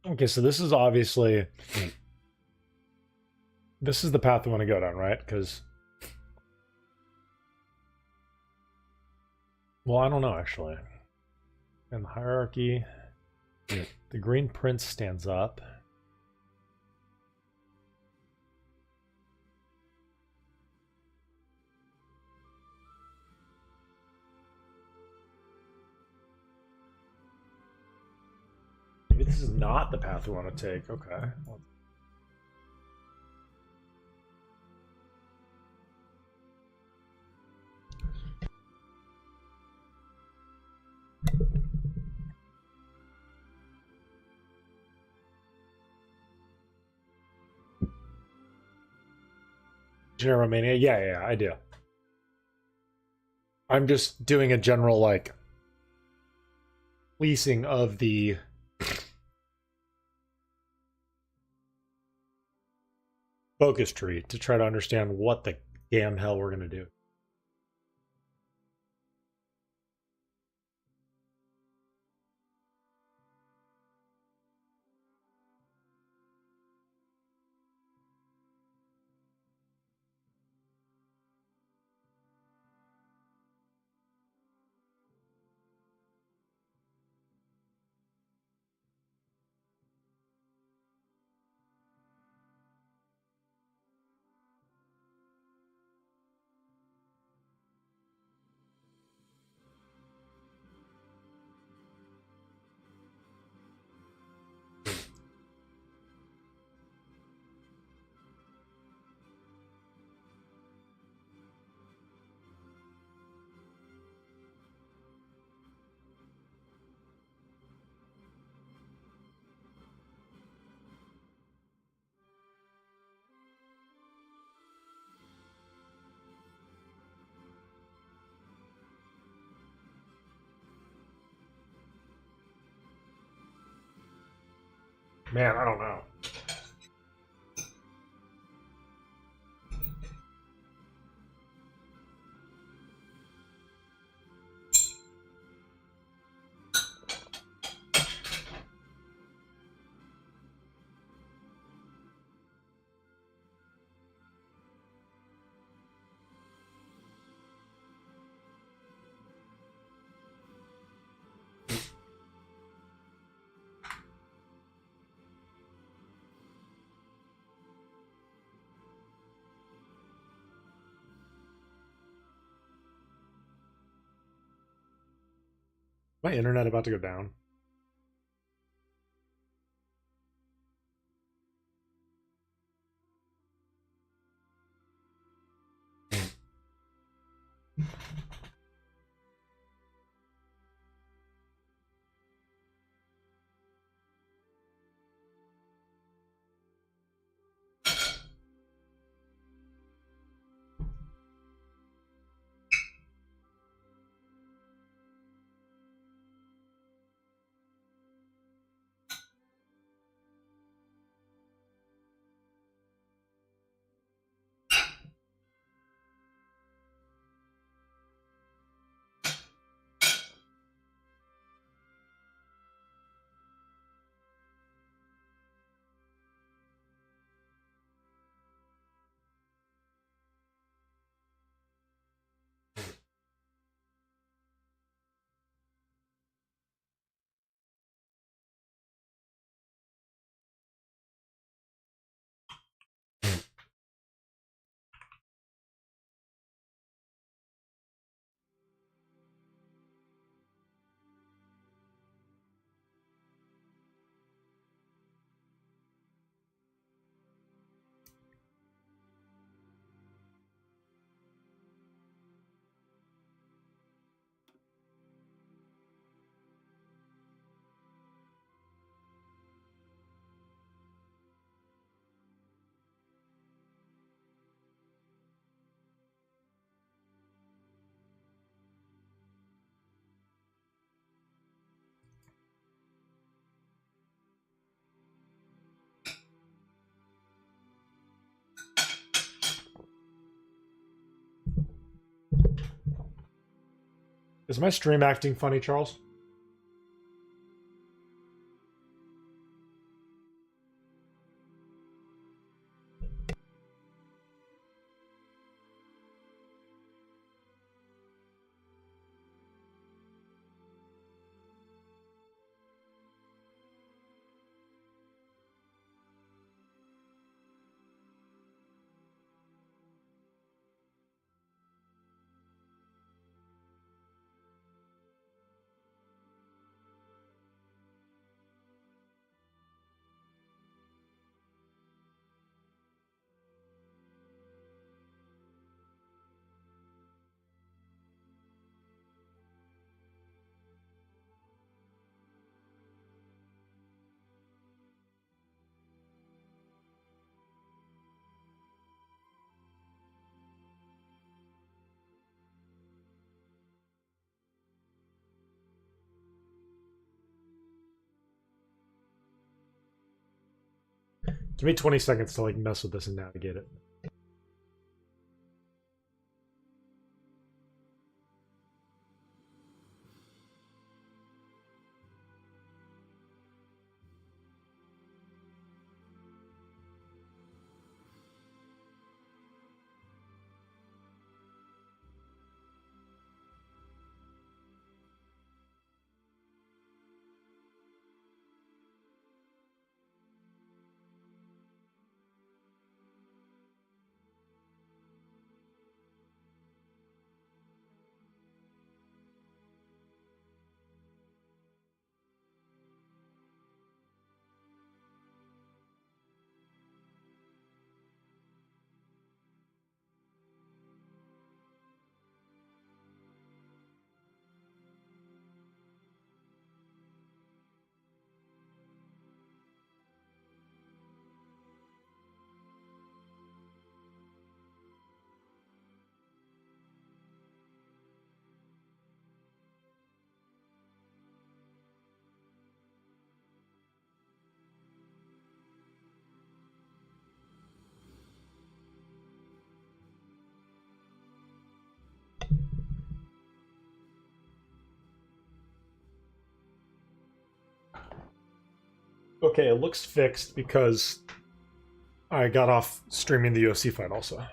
Okay, so this is obviously this is the path we want to go down, right? Because, well, I don't know actually. In the hierarchy, the Green Prince stands up. Maybe this is not the path we want to take. Okay. Romania? Yeah, I do. I'm just doing a general, like, leasing of the focus tree to try to understand what the damn hell we're going to do. Man, I don't know. My internet about to go down. Is my stream acting funny, Charles? Give me 20 seconds to like mess with this and navigate it. Okay, it looks fixed because I got off streaming the UFC fight also.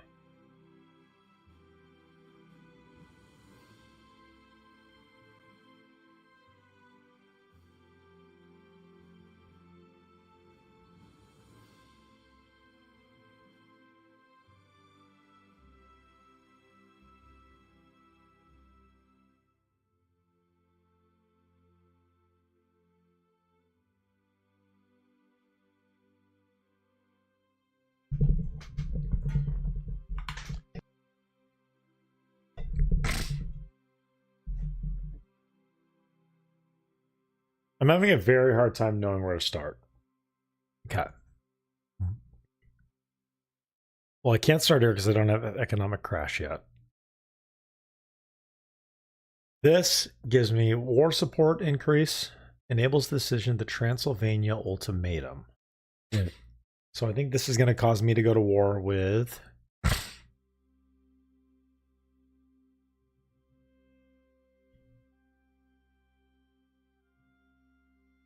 I'm having a very hard time knowing where to start. Okay. Well, I can't start here because I don't have an economic crash yet. This gives me war support increase, enables the decision the Transylvania ultimatum. Yeah. So I think this is going to cause me to go to war with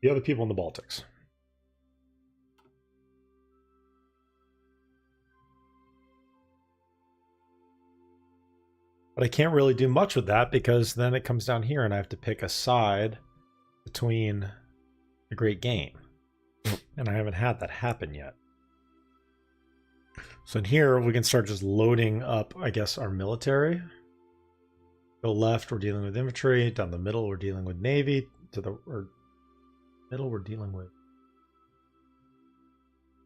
the other people in the Baltics. But I can't really do much with that because then it comes down here and I have to pick a side between the Great Game. And I haven't had that happen yet. So in here, we can start just loading up, I guess, our military. Go left, we're dealing with infantry. Down the middle, we're dealing with navy. To the middle, we're dealing with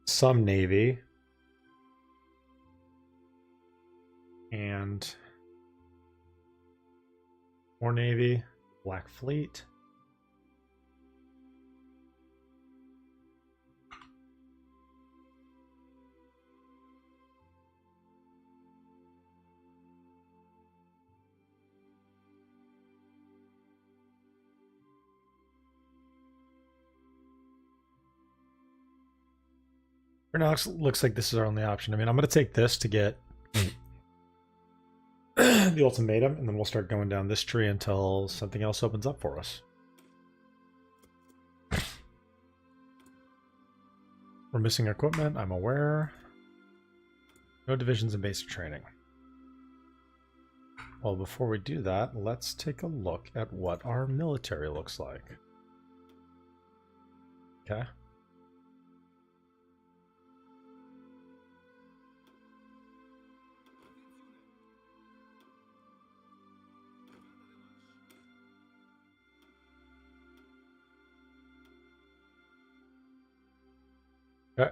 some navy. And more navy, Black Fleet. For now, it looks like this is our only option. I mean, I'm going to take this to get the ultimatum, and then we'll start going down this tree until something else opens up for us. We're missing equipment, I'm aware. No divisions in basic training. Well, before we do that, let's take a look at what our military looks like. Okay. Okay.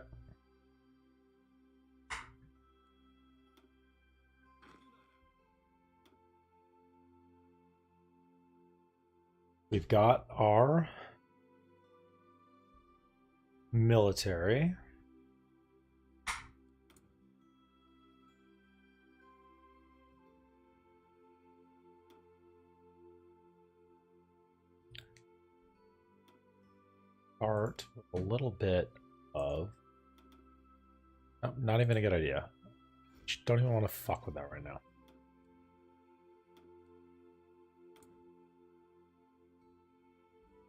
We've got our military. Start with a little bit of... Oh, not even a good idea. Don't even want to fuck with that right now.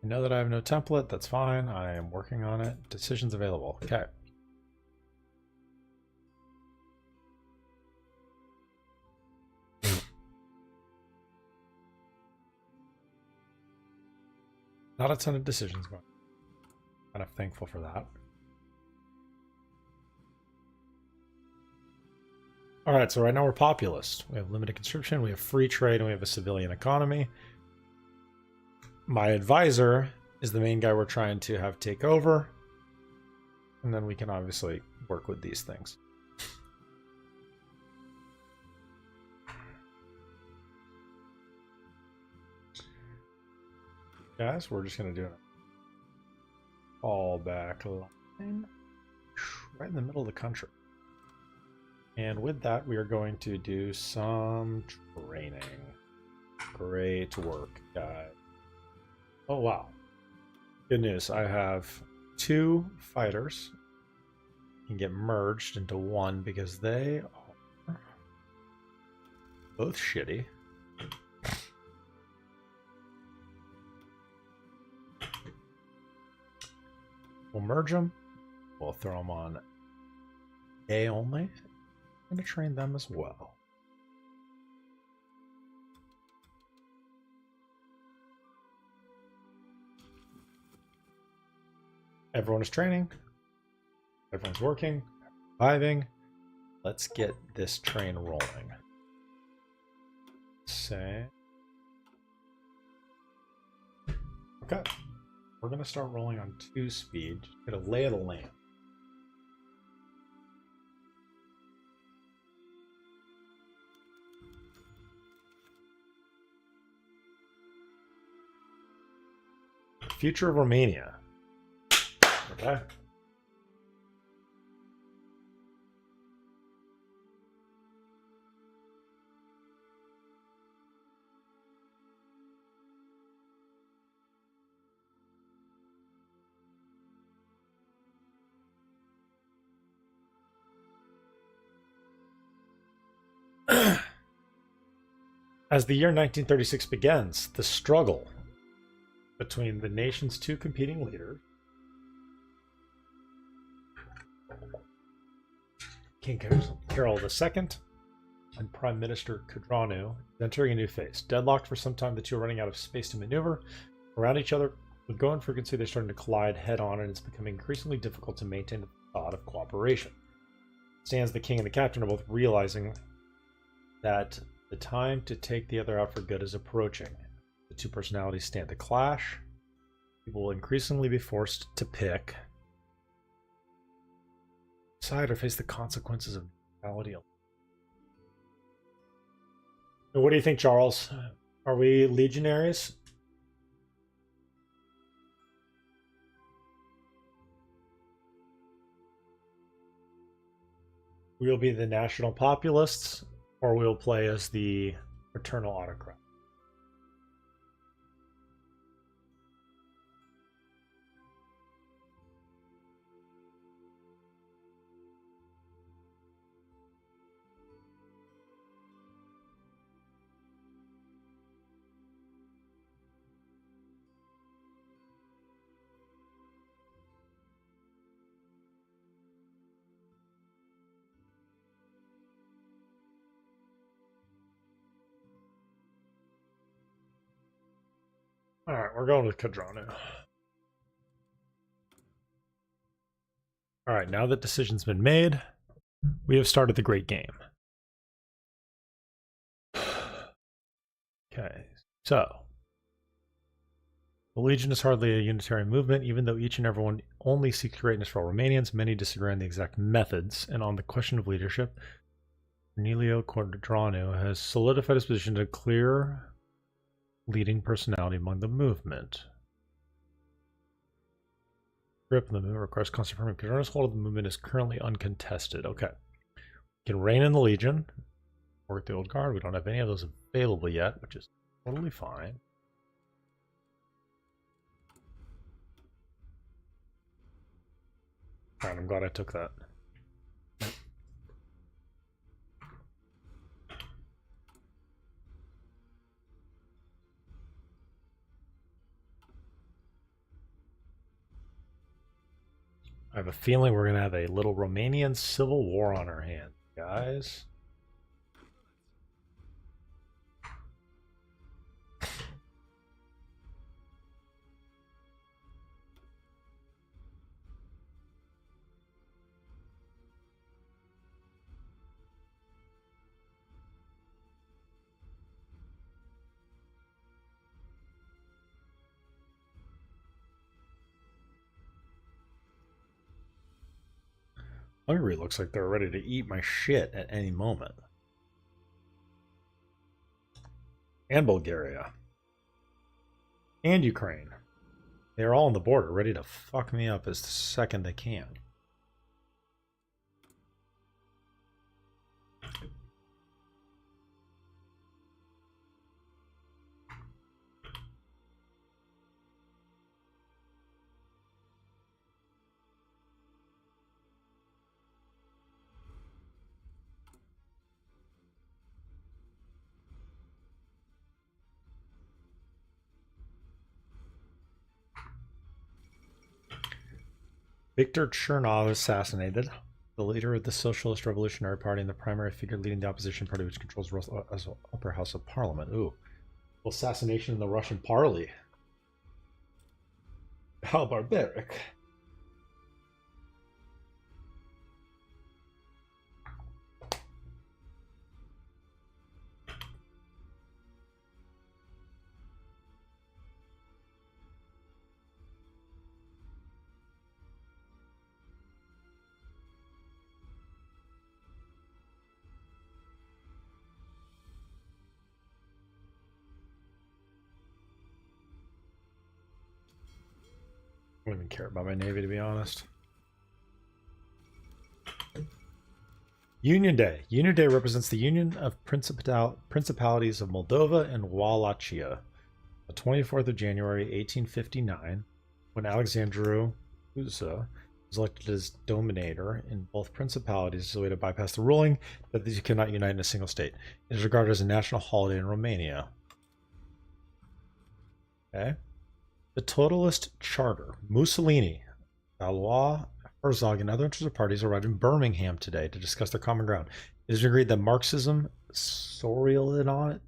I know that I have no template. That's fine. I am working on it. Decisions available. Okay. Not a ton of decisions going. Kind of thankful for that. All right, so right now we're populist. We have limited conscription, we have free trade, and we have a civilian economy. My advisor is the main guy we're trying to have take over. And then we can obviously work with these things. Guys, we're just going to do a fallback line right in the middle of the country. And with that, we are going to do some training. Great work, guys. Oh, wow. Good news. I have 2 fighters. Can get merged into one because they are both shitty. We'll merge them. We'll throw them on A only. I'm going to train them as well. Everyone is training. Everyone's working. Surviving. Let's get this train rolling. Say. Okay. We're going to start rolling on 2 speed. Get a lay of the land. future of Romania. Okay. As the year 1936 begins, the struggle between the nation's two competing leaders, King Carol II and Prime Minister Cudranu, is entering a new phase. Deadlocked for some time, the two are running out of space to maneuver around each other. With growing frequency, they're starting to collide head-on, and it's becoming increasingly difficult to maintain the thought of cooperation. Stands the king and the captain are both realizing that the time to take the other out for good is approaching. The two personalities stand to clash. People will increasingly be forced to pick side or face the consequences of neutrality. What do you think, Charles? Are we legionaries? We'll be the national populists, or we'll play as the eternal autocrat. All right, we're going with Cudranu. All right, now that decision's been made, we have started the great game. Okay, so the Legion is hardly a unitary movement, even though each and everyone only seeks greatness for all Romanians. Many disagree on the exact methods, and on the question of leadership, Cornelio Cudranu has solidified his position as a clear leading personality among the movement. Grip of the movement requires constant permanent. Cudranu's hold of the movement is currently uncontested. Okay. We can reign in the Legion. Work the old guard. We don't have any of those available yet, which is totally fine. Alright, I'm glad I took that. I have a feeling we're going to have a little Romanian civil war on our hands, guys. Hungary looks like they're ready to eat my shit at any moment. And Bulgaria. And Ukraine. They're all on the border, ready to fuck me up as the second they can. Viktor Chernov assassinated, the leader of the Socialist Revolutionary Party and the primary figure leading the opposition party, which controls the upper house of parliament. Ooh. Assassination in the Russian parley. How barbaric. I don't even care about my navy, to be honest. Union Day. Union Day represents the union of principalities of Moldova and Wallachia. The 24th of January, 1859, when Alexandru Husa was elected as dominator in both principalities as a way to bypass the ruling that these cannot unite in a single state. It is regarded as a national holiday in Romania. Okay. The Totalist Charter. Mussolini, Valois, Herzog, and other interested parties arrived in Birmingham today to discuss their common ground. It is agreed that Marxism, Sorelianism,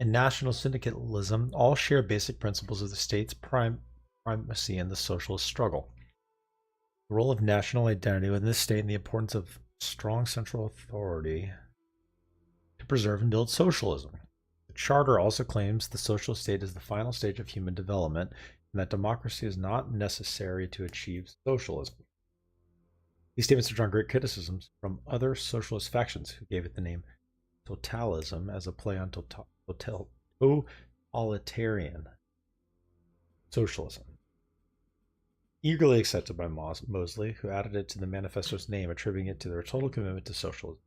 and National Syndicalism all share basic principles of the state's primacy in the socialist struggle. The role of national identity within the state and the importance of strong central authority to preserve and build socialism. The Charter also claims the social state is the final stage of human development and that democracy is not necessary to achieve socialism. These statements have drawn great criticisms from other socialist factions who gave it the name totalism as a play on totalitarian socialism. Eagerly accepted by Mosley, who added it to the manifesto's name, attributing it to their total commitment to socialism.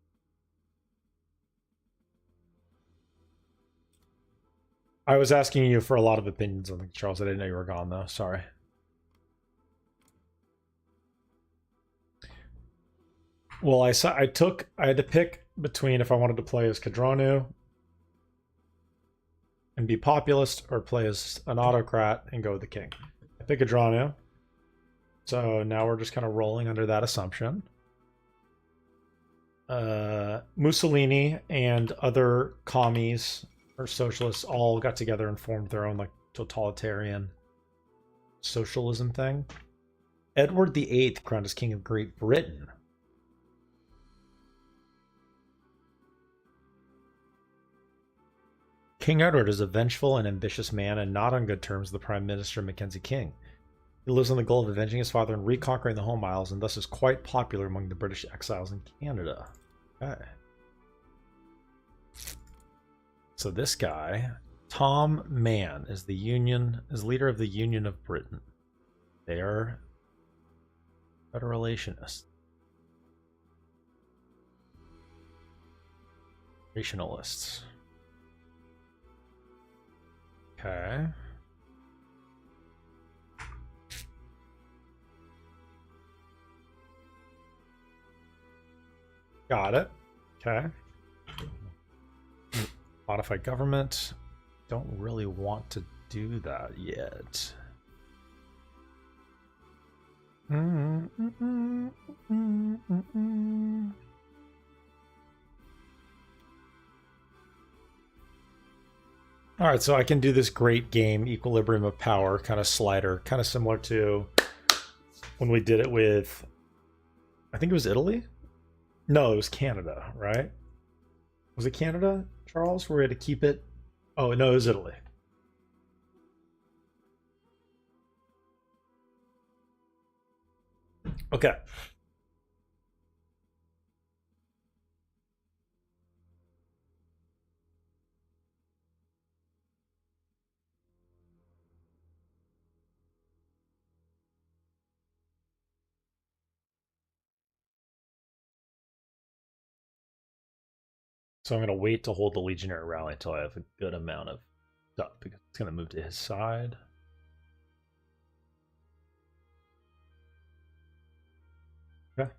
I was asking you for a lot of opinions on Charles. I didn't know you were gone, though. Sorry. Well, I had to pick between if I wanted to play as Kadranu and be populist or play as an autocrat and go with the king. I pick Kadranu. So now we're just kind of rolling under that assumption. Mussolini and other commies or socialists all got together and formed their own like totalitarian socialism thing. Edward VIII crowned as King of Great Britain. King Edward is a vengeful and ambitious man and not on good terms with the Prime Minister Mackenzie King. He lives on the goal of avenging his father and reconquering the home isles, and thus is quite popular among the British exiles in Canada. Okay. So this guy, Tom Mann, is leader of the Union of Britain. They are federationists. Rationalists. Okay. Got it. Okay. Modify government. Don't really want to do that yet. All right, so I can do this great game, Equilibrium of Power, kind of slider, kind of similar to when we did it with, I think it was Italy? No, it was Canada, right? Was it Canada, Charles, where we had to keep it? Oh, no, it was Italy. Okay. So I'm going to wait to hold the Legionary rally until I have a good amount of stuff, because it's going to move to his side. Okay.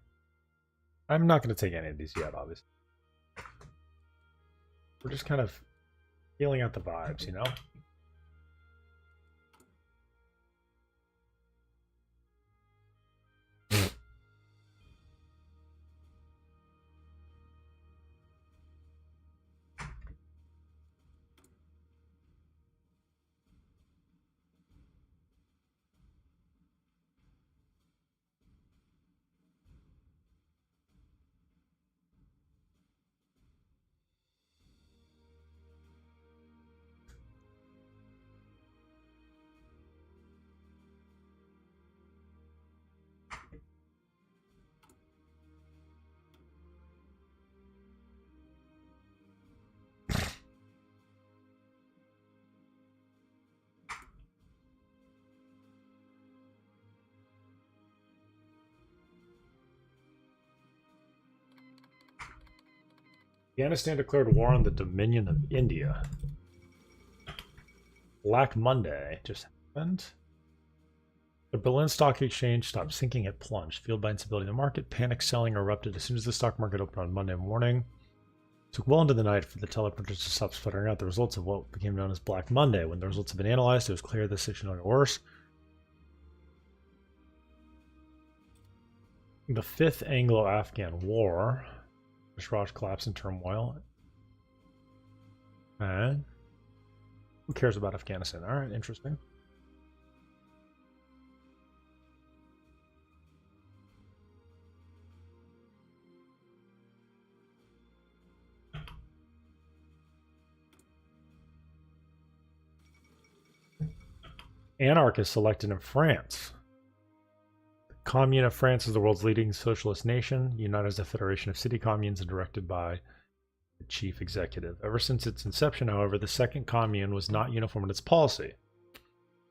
I'm not going to take any of these yet, obviously. We're just kind of feeling out the vibes, you know? Afghanistan declared war on the Dominion of India. Black Monday just happened. The Berlin Stock Exchange stopped sinking, it plunged. Fueled by instability in the market, panic selling erupted as soon as the stock market opened on Monday morning. It took well into the night for the teleprompters to stop sputtering out the results of what became known as Black Monday. When the results had been analyzed, it was clear the situation got worse. The Fifth Anglo-Afghan War. Raj collapse and turmoil. And who cares about Afghanistan? All right, interesting. Anarchists elected in France. The Commune of France is the world's leading socialist nation, united as a federation of city communes and directed by the chief executive. Ever since its inception, however, the Second Commune was not uniform in its policy.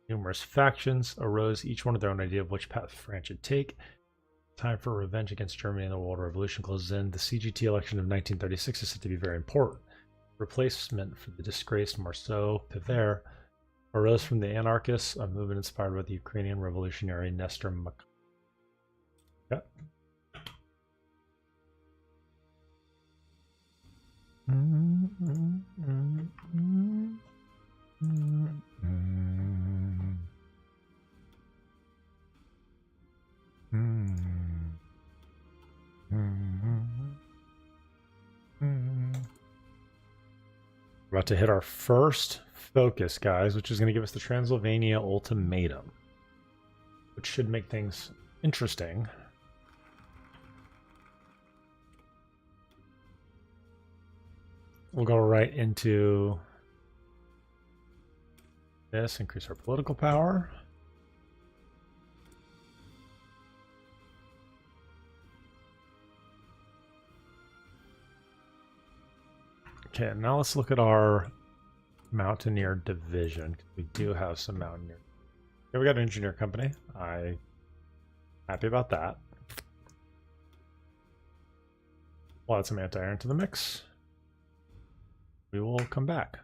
Numerous factions arose, each one with their own idea of which path France should take. Time for revenge against Germany and the World Revolution closes in. The CGT election of 1936 is said to be very important. Replacement for the disgraced Marceau Pivert arose from the anarchists, a movement inspired by the Ukrainian revolutionary Nestor Makhaiv. Yep. We're about to hit our first focus, guys, which is going to give us the Transylvania Ultimatum, which should make things interesting. We'll go right into this, increase our political power. Okay, now let's look at our Mountaineer division. We do have some Mountaineer. Okay, we got an engineer company. I'm happy about that. We'll add some anti-air to the mix. We will come back.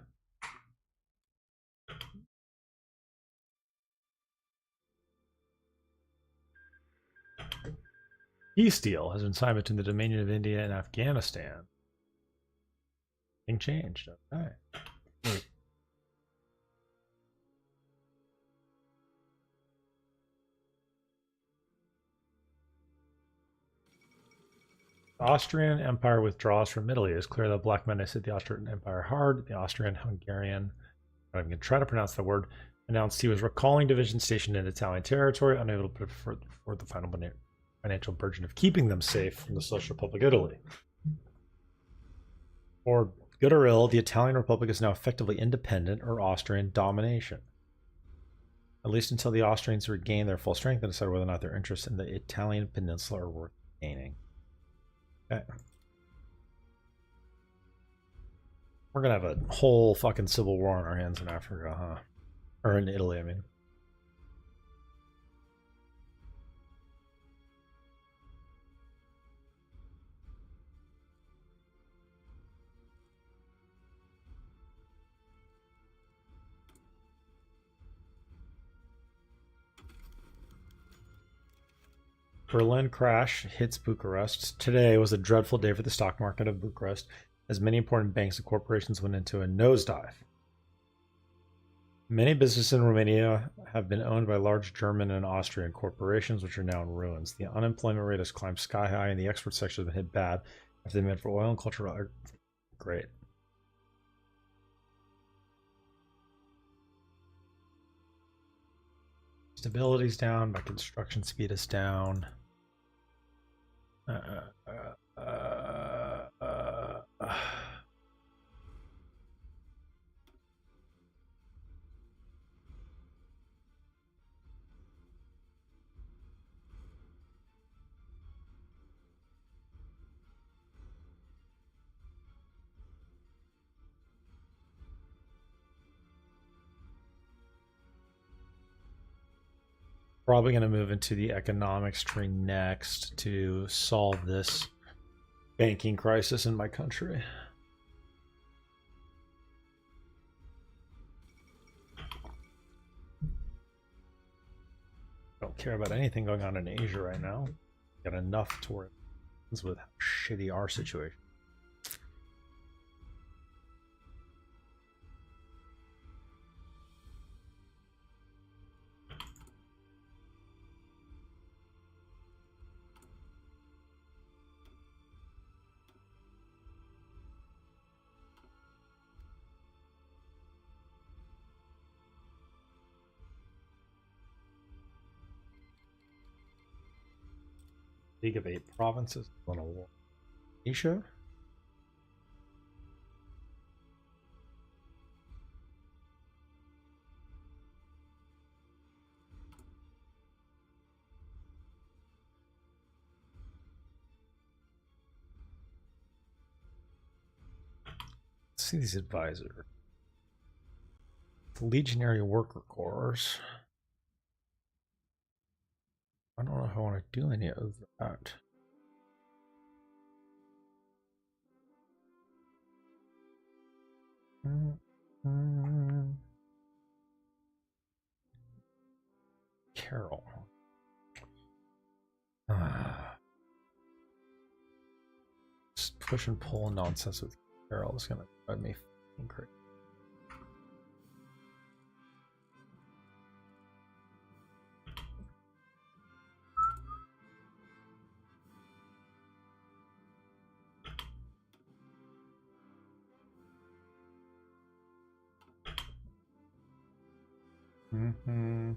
Peace deal has been signed between the Dominion of India and Afghanistan. Thing changed. Okay. The Austrian Empire withdraws from Italy. It is clear that Black Monday hit the Austrian Empire hard. The Austrian-Hungarian, I'm going to try to pronounce the word, announced he was recalling divisions stationed in Italian territory, unable to put forth the final financial burden of keeping them safe from the Social Republic of Italy. For good or ill, the Italian Republic is now effectively independent or Austrian domination. At least until the Austrians regain their full strength and decide whether or not their interests in the Italian peninsula are worth gaining. Okay. We're gonna have a whole fucking civil war on our hands in Africa, huh? Or in Italy, I mean. Berlin crash hits Bucharest. Today was a dreadful day for the stock market of Bucharest, as many important banks and corporations went into a nosedive. Many businesses in Romania have been owned by large German and Austrian corporations, which are now in ruins. The unemployment rate has climbed sky high, and the export sector has been hit bad after the demand for oil and cultural art. Great. Stability's down, my construction speed is down. Probably going to move into the economics tree next to solve this banking crisis in my country. Don't care about anything going on in Asia right now. Got enough to worry with how shitty our situation. League of 8 provinces on a war. Asia? Let's see these advisors. The Legionary Worker Corps. I don't know if I want to do any of that. Carol. Just push and pull nonsense with Carol is gonna drive me fucking crazy. Mm-hmm.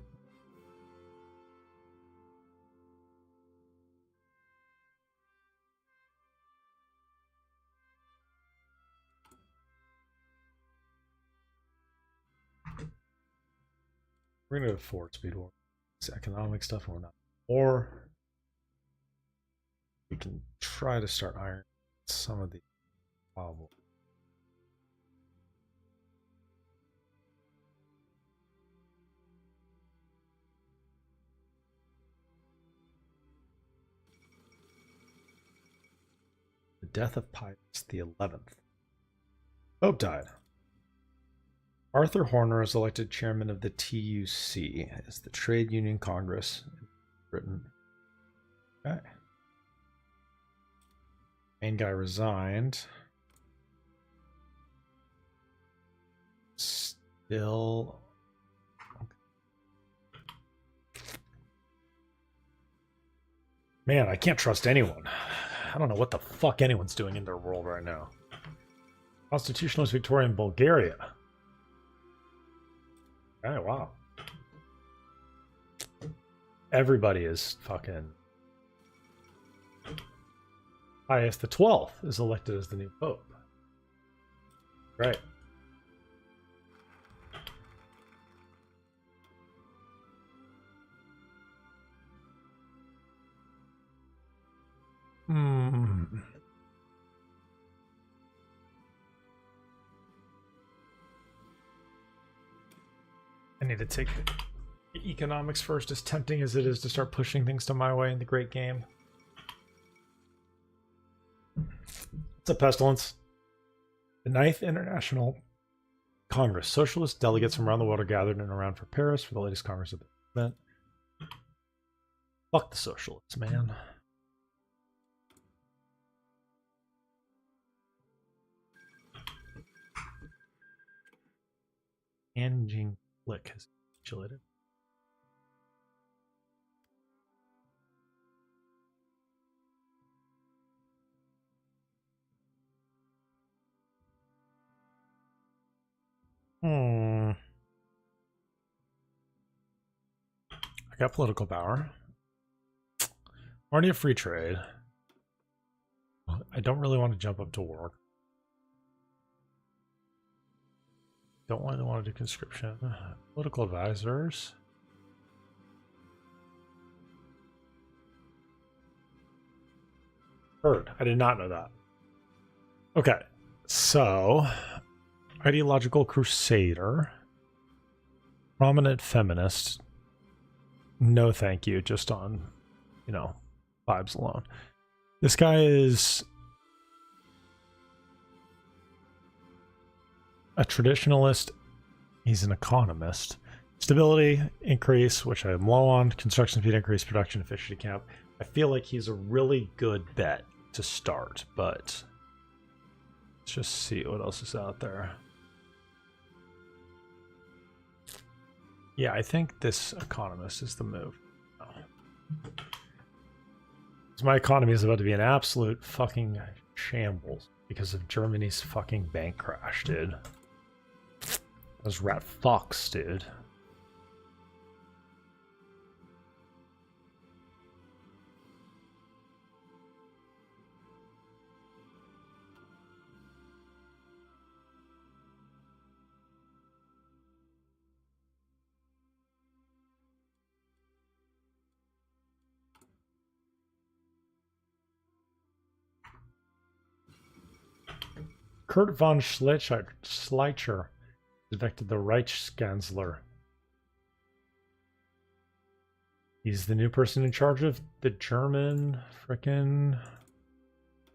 We're gonna go to 4-speed war. It's economic stuff, and we're not. Or we can try to start ironing some of the problems. The death of Pius the 11th. Pope died. Arthur Horner is elected chairman of the TUC, as the Trade Union Congress in Britain. Okay. Main guy resigned. Still. Man, I can't trust anyone. I don't know what the fuck anyone's doing in their world right now. Constitutionalist Victoria in Bulgaria. Oh, wow. Everybody is fucking... Pius the 12th is elected as the new pope. Right. I need to take economics first, as tempting as it is to start pushing things to my way in the great game. It's a pestilence. The 9th International Congress. Socialist delegates from around the world are gathered in and around for Paris for the latest Congress event. Fuck the socialists, man. Anjing Flick has capitulated. I got political power. Already a free trade. I don't really want to jump up to work. Don't really want to do conscription. Political advisors. Heard. I did not know that. Okay. So, ideological crusader. Prominent feminist. No thank you. Just on, you know, vibes alone. This guy is a traditionalist. He's an economist. Stability increase, which I'm low on. Construction speed increase, production efficiency cap. I feel like he's a really good bet to start, but let's just see what else is out there. Yeah, I think this economist is the move. Oh. My economy is about to be an absolute fucking shambles because of Germany's fucking bank crash, dude. Those rat fucks, dude. Kurt von Schleicher defected the Reichskanzler. He's the new person in charge of the German frickin'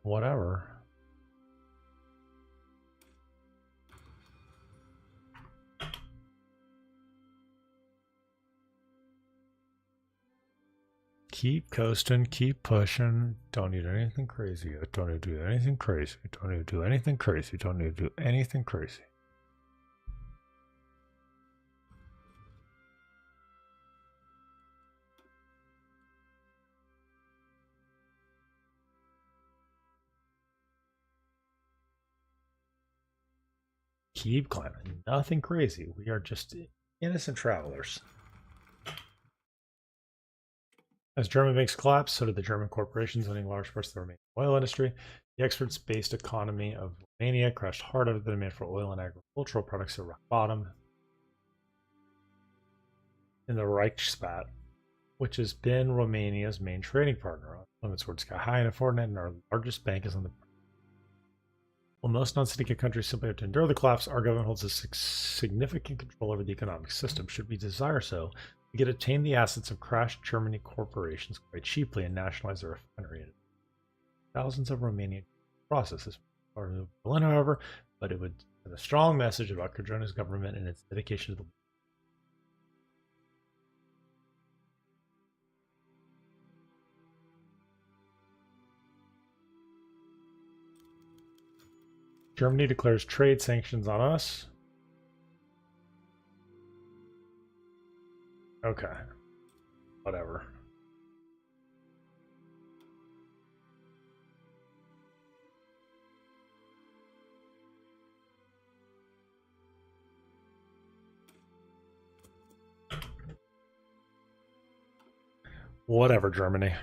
whatever. Keep coasting, keep pushing. Don't need anything crazy. Don't need to do anything crazy. Don't need to do anything crazy. Don't need to do anything crazy. Keep climbing. Nothing crazy. We are just innocent travelers. As German banks collapsed, so did the German corporations owning large parts of the Romanian oil industry. The exports-based economy of Romania crashed hard over the demand for oil and agricultural products at rock bottom. In the Reichsbat, which has been Romania's main trading partner, limits were sky high and Fortnite, and our largest bank is on the. While most non-syndicate countries simply have to endure the collapse, our government holds a significant control over the economic system. Should we desire so, we could obtain the assets of crashed Germany corporations quite cheaply and nationalize their refinery. Thousands of Romanian processes part of Berlin, however, but it would send a strong message about Cardrona's government and its dedication to the. Germany declares trade sanctions on us. Okay. Whatever. Whatever, Germany.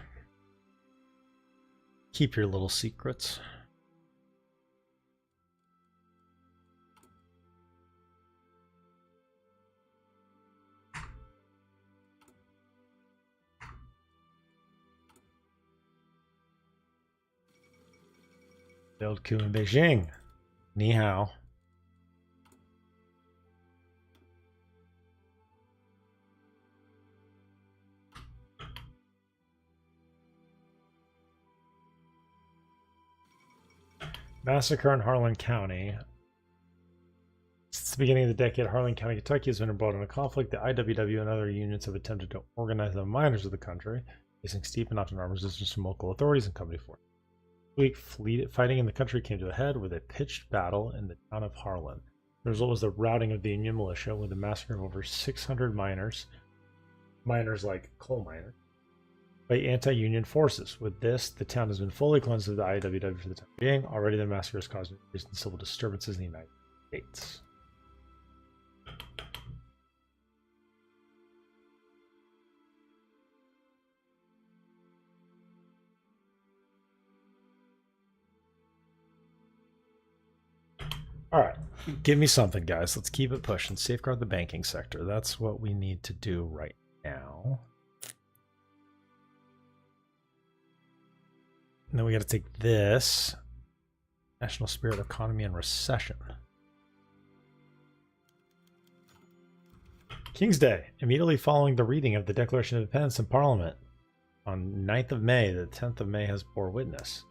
Keep your little secrets. Failed coup in Beijing. Ni hao. Massacre in Harlan County. Since the beginning of the decade, Harlan County, Kentucky has been embroiled in a conflict. The IWW and other unions have attempted to organize the miners of the country, facing steep and often armed resistance from local authorities and company forces. Week fighting in the country came to a head with a pitched battle in the town of Harlan. The result was the routing of the Union militia with a massacre of over 600 miners like coal miners, by anti-Union forces. With this, the town has been fully cleansed of the IWW for the time being. Already, the massacre has caused increased civil disturbances in the United States. All right, give me something, guys. Let's keep it pushing. Safeguard the banking sector. That's what we need to do right now. And then we got to take this. National spirit, economy, and recession. King's Day, immediately following the reading of the Declaration of Independence in Parliament on 9th of May, the 10th of May has bore witness.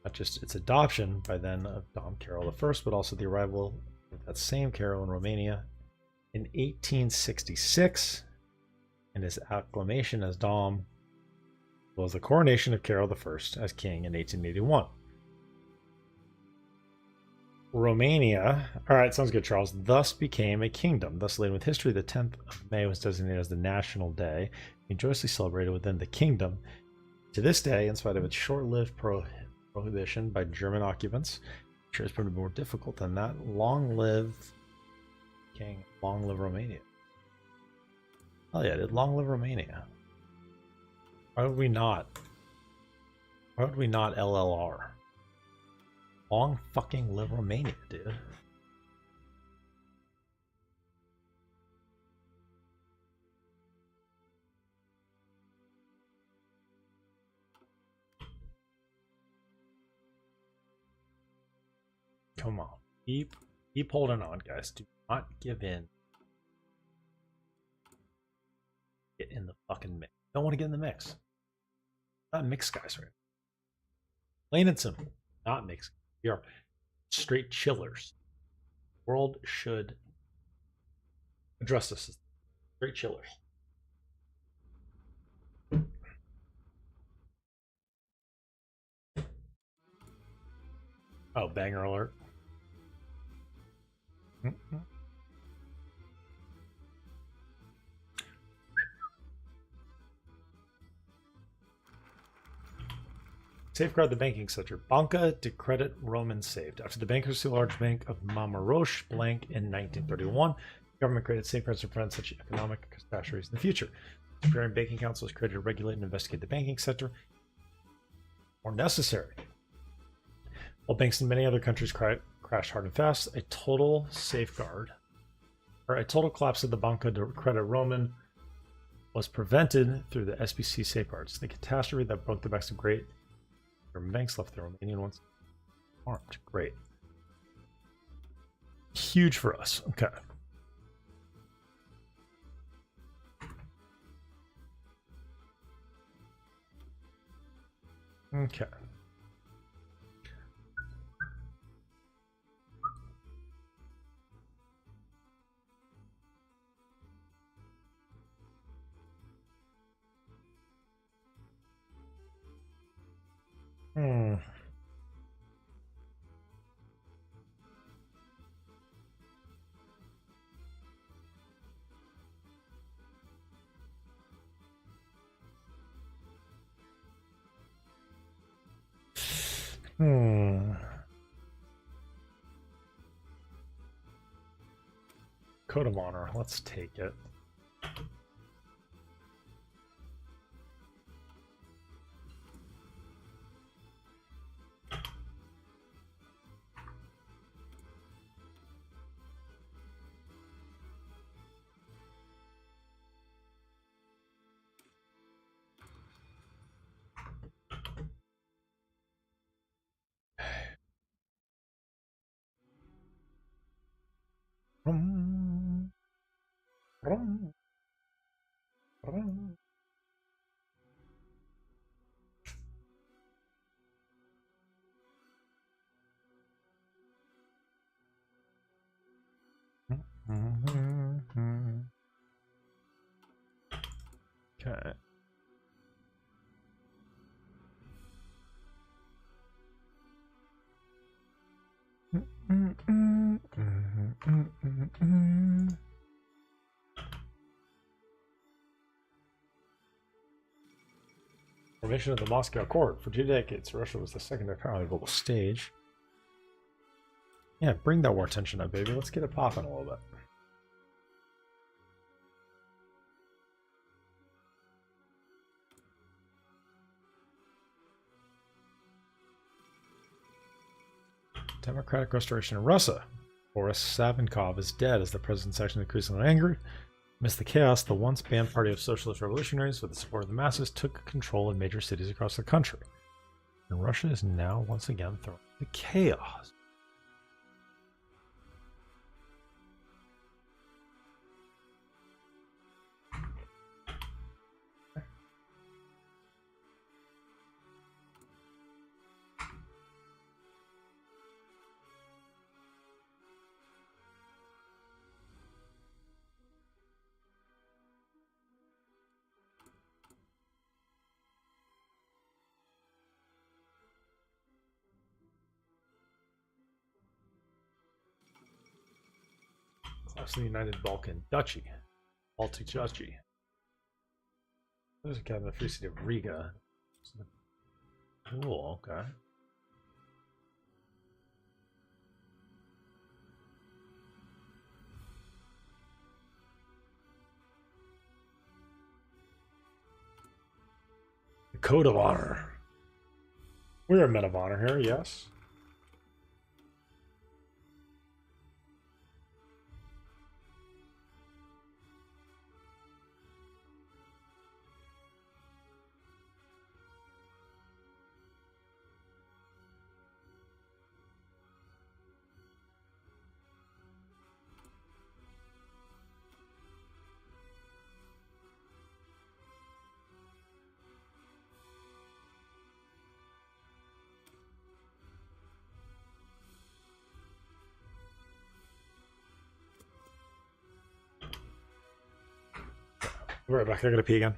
Not just its adoption by then of Dom Carol I, but also the arrival of that same Carol in Romania in 1866, and his acclamation as Dom was the coronation of Carol I as king in 1881. Romania, all right, sounds good, Charles, thus became a kingdom. Thus, laden with history, the 10th of May was designated as the national day, being joyously celebrated within the kingdom. To this day, in spite of its short-lived prohibition by German occupants, I'm sure it's probably more difficult than that. Long live King, long live Romania. Oh yeah, did long live Romania. Why would we not? Why would we not LLR? Long fucking live Romania, dude. Come on. Keep holding on, guys. Do not give in. Get in the fucking mix. Don't want to get in the mix. Not mix guys, right? Plain and simple. Not mix. We are straight chillers. The world should address this as straight chillers. Oh, banger alert. Mm-hmm. Safeguard the banking sector. Banca de Credit Roman saved. After the bankruptcy of the large bank of Mamaroche Blank in 1931, the government created safeguards to prevent such economic catastrophes in the future. The Superior Banking Council was created to regulate and investigate the banking sector. More necessary. While banks in many other countries crashed hard and fast, a total collapse of the Banca de Credit Roman was prevented through the SBC safeguards. The catastrophe that broke the backs of great German banks left the Romanian ones armed. Great. Huge for us. Okay. Okay. Hmm. Code of honor. Let's take it. Okay. Formation of the Moscow Court. For 2 decades, Russia was the second power on the global stage. Yeah, bring that war tension up, baby. Let's get it popping a little bit. Democratic restoration in Russia. Boris Savinkov is dead as the president's action increasingly angry. Amidst the chaos, the once banned Party of Socialist Revolutionaries, with the support of the masses, took control in major cities across the country. And Russia is now once again thrown into chaos. It's the United Balkan Duchy. Baltic Duchy. There's a cabinet in the free city of Riga. Cool, okay. The Code of Honor. We're a men of honor here, yes. Be right back. I gotta pee again.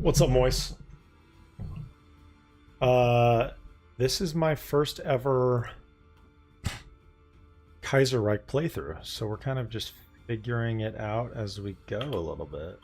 What's up, Moise? This is my first ever Kaiserreich playthrough, so we're kind of just figuring it out as we go a little bit.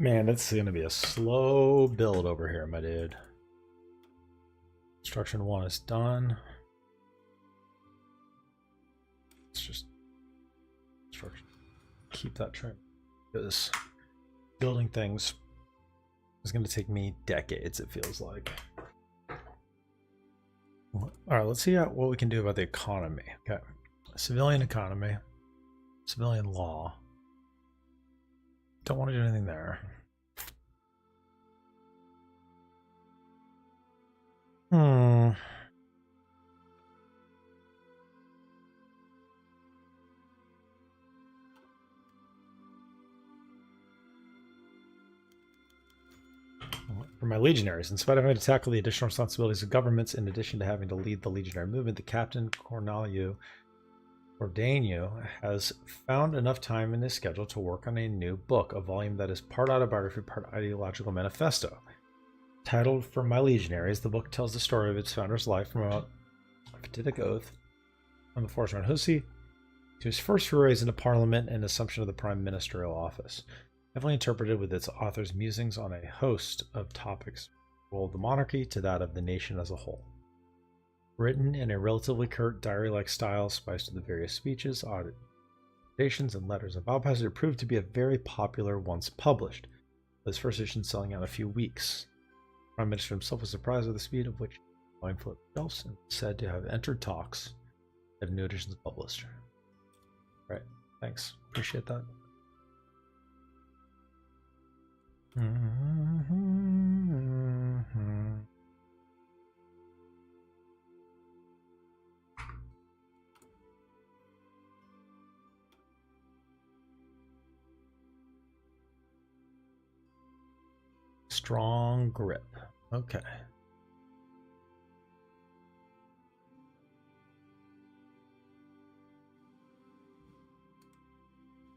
Man, it's gonna be a slow build over here, my dude. Construction 1 is done. Let's just construction. Keep that trim, because building things is going to take me decades, it feels like. All right, let's see what we can do about the economy. Okay, civilian economy, civilian law. Don't want to do anything there. For my legionaries, in spite of having to tackle the additional responsibilities of governments, in addition to having to lead the legionary movement, the Captain Corneliu Ordainu has found enough time in his schedule to work on a new book, a volume that is part autobiography, part ideological manifesto. Titled For My Legionaries, the book tells the story of its founder's life from a fatidic oath on the force around Hussey to his first forays into parliament and assumption of the prime ministerial office. Heavily interpreted with its author's musings on a host of topics, role of the monarchy to that of the nation as a whole. Written in a relatively curt, diary-like style, spiced with the various speeches, observations, and letters of Alpaz, it proved to be a very popular once published, with its first edition selling out in a few weeks. The Prime Minister himself was surprised with the speed of which the volume flipped shelves and said to have entered talks to have new editions published. Right, thanks. Appreciate that. Strong grip. Okay.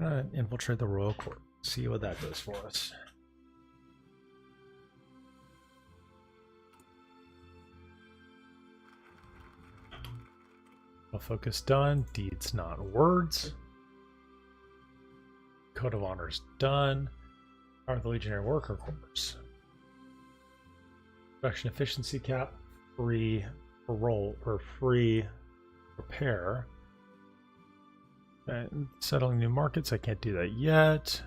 I'm gonna infiltrate the royal court. See what that does for us. Focus done. Deeds, not words. Code of honors done. Are the legionary worker quarters. Production efficiency cap. Free parole or free repair. And settling new markets. I can't do that yet.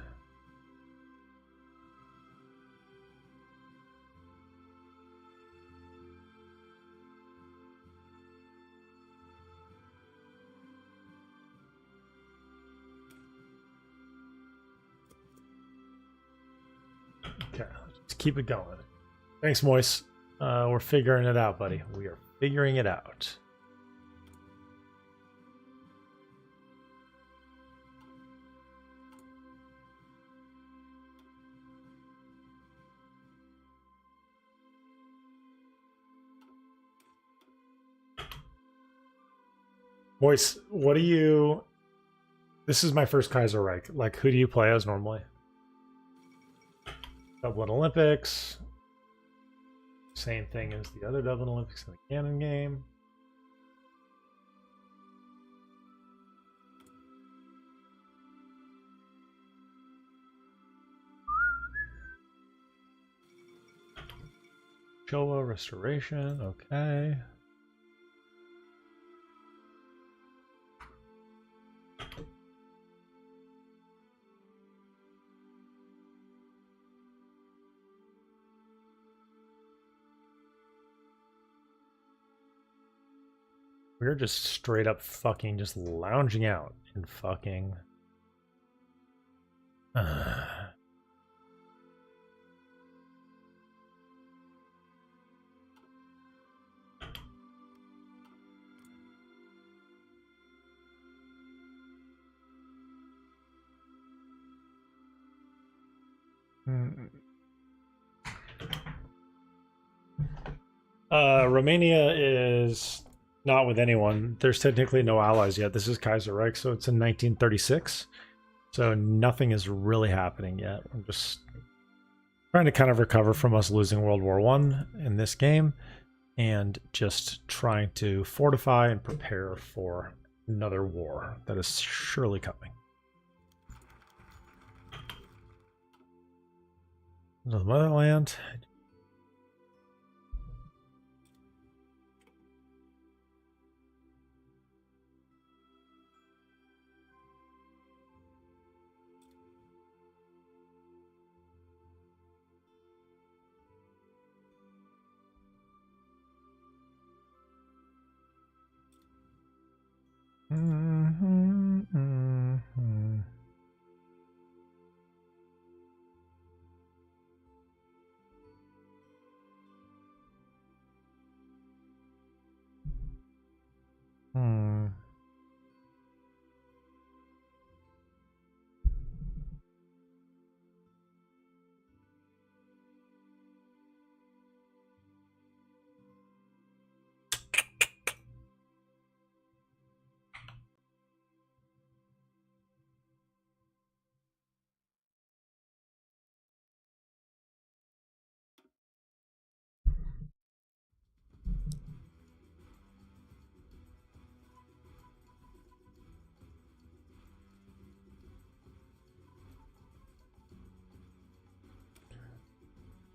Okay, let's keep it going. Thanks, Moise. We're figuring it out, buddy. We are figuring it out. Moise, what do you... This is my first Kaiserreich. Like, who do you play as normally? Dublin Olympics. Same thing as the other Dublin Olympics in the canon game. Showa restoration, okay. We're just straight up fucking just lounging out and fucking. Romania is not with anyone. There's technically no allies yet. This is Kaiserreich, so it's in 1936. So nothing is really happening yet. I'm just trying to kind of recover from us losing World War One in this game, and just trying to fortify and prepare for another war that is surely coming. The motherland.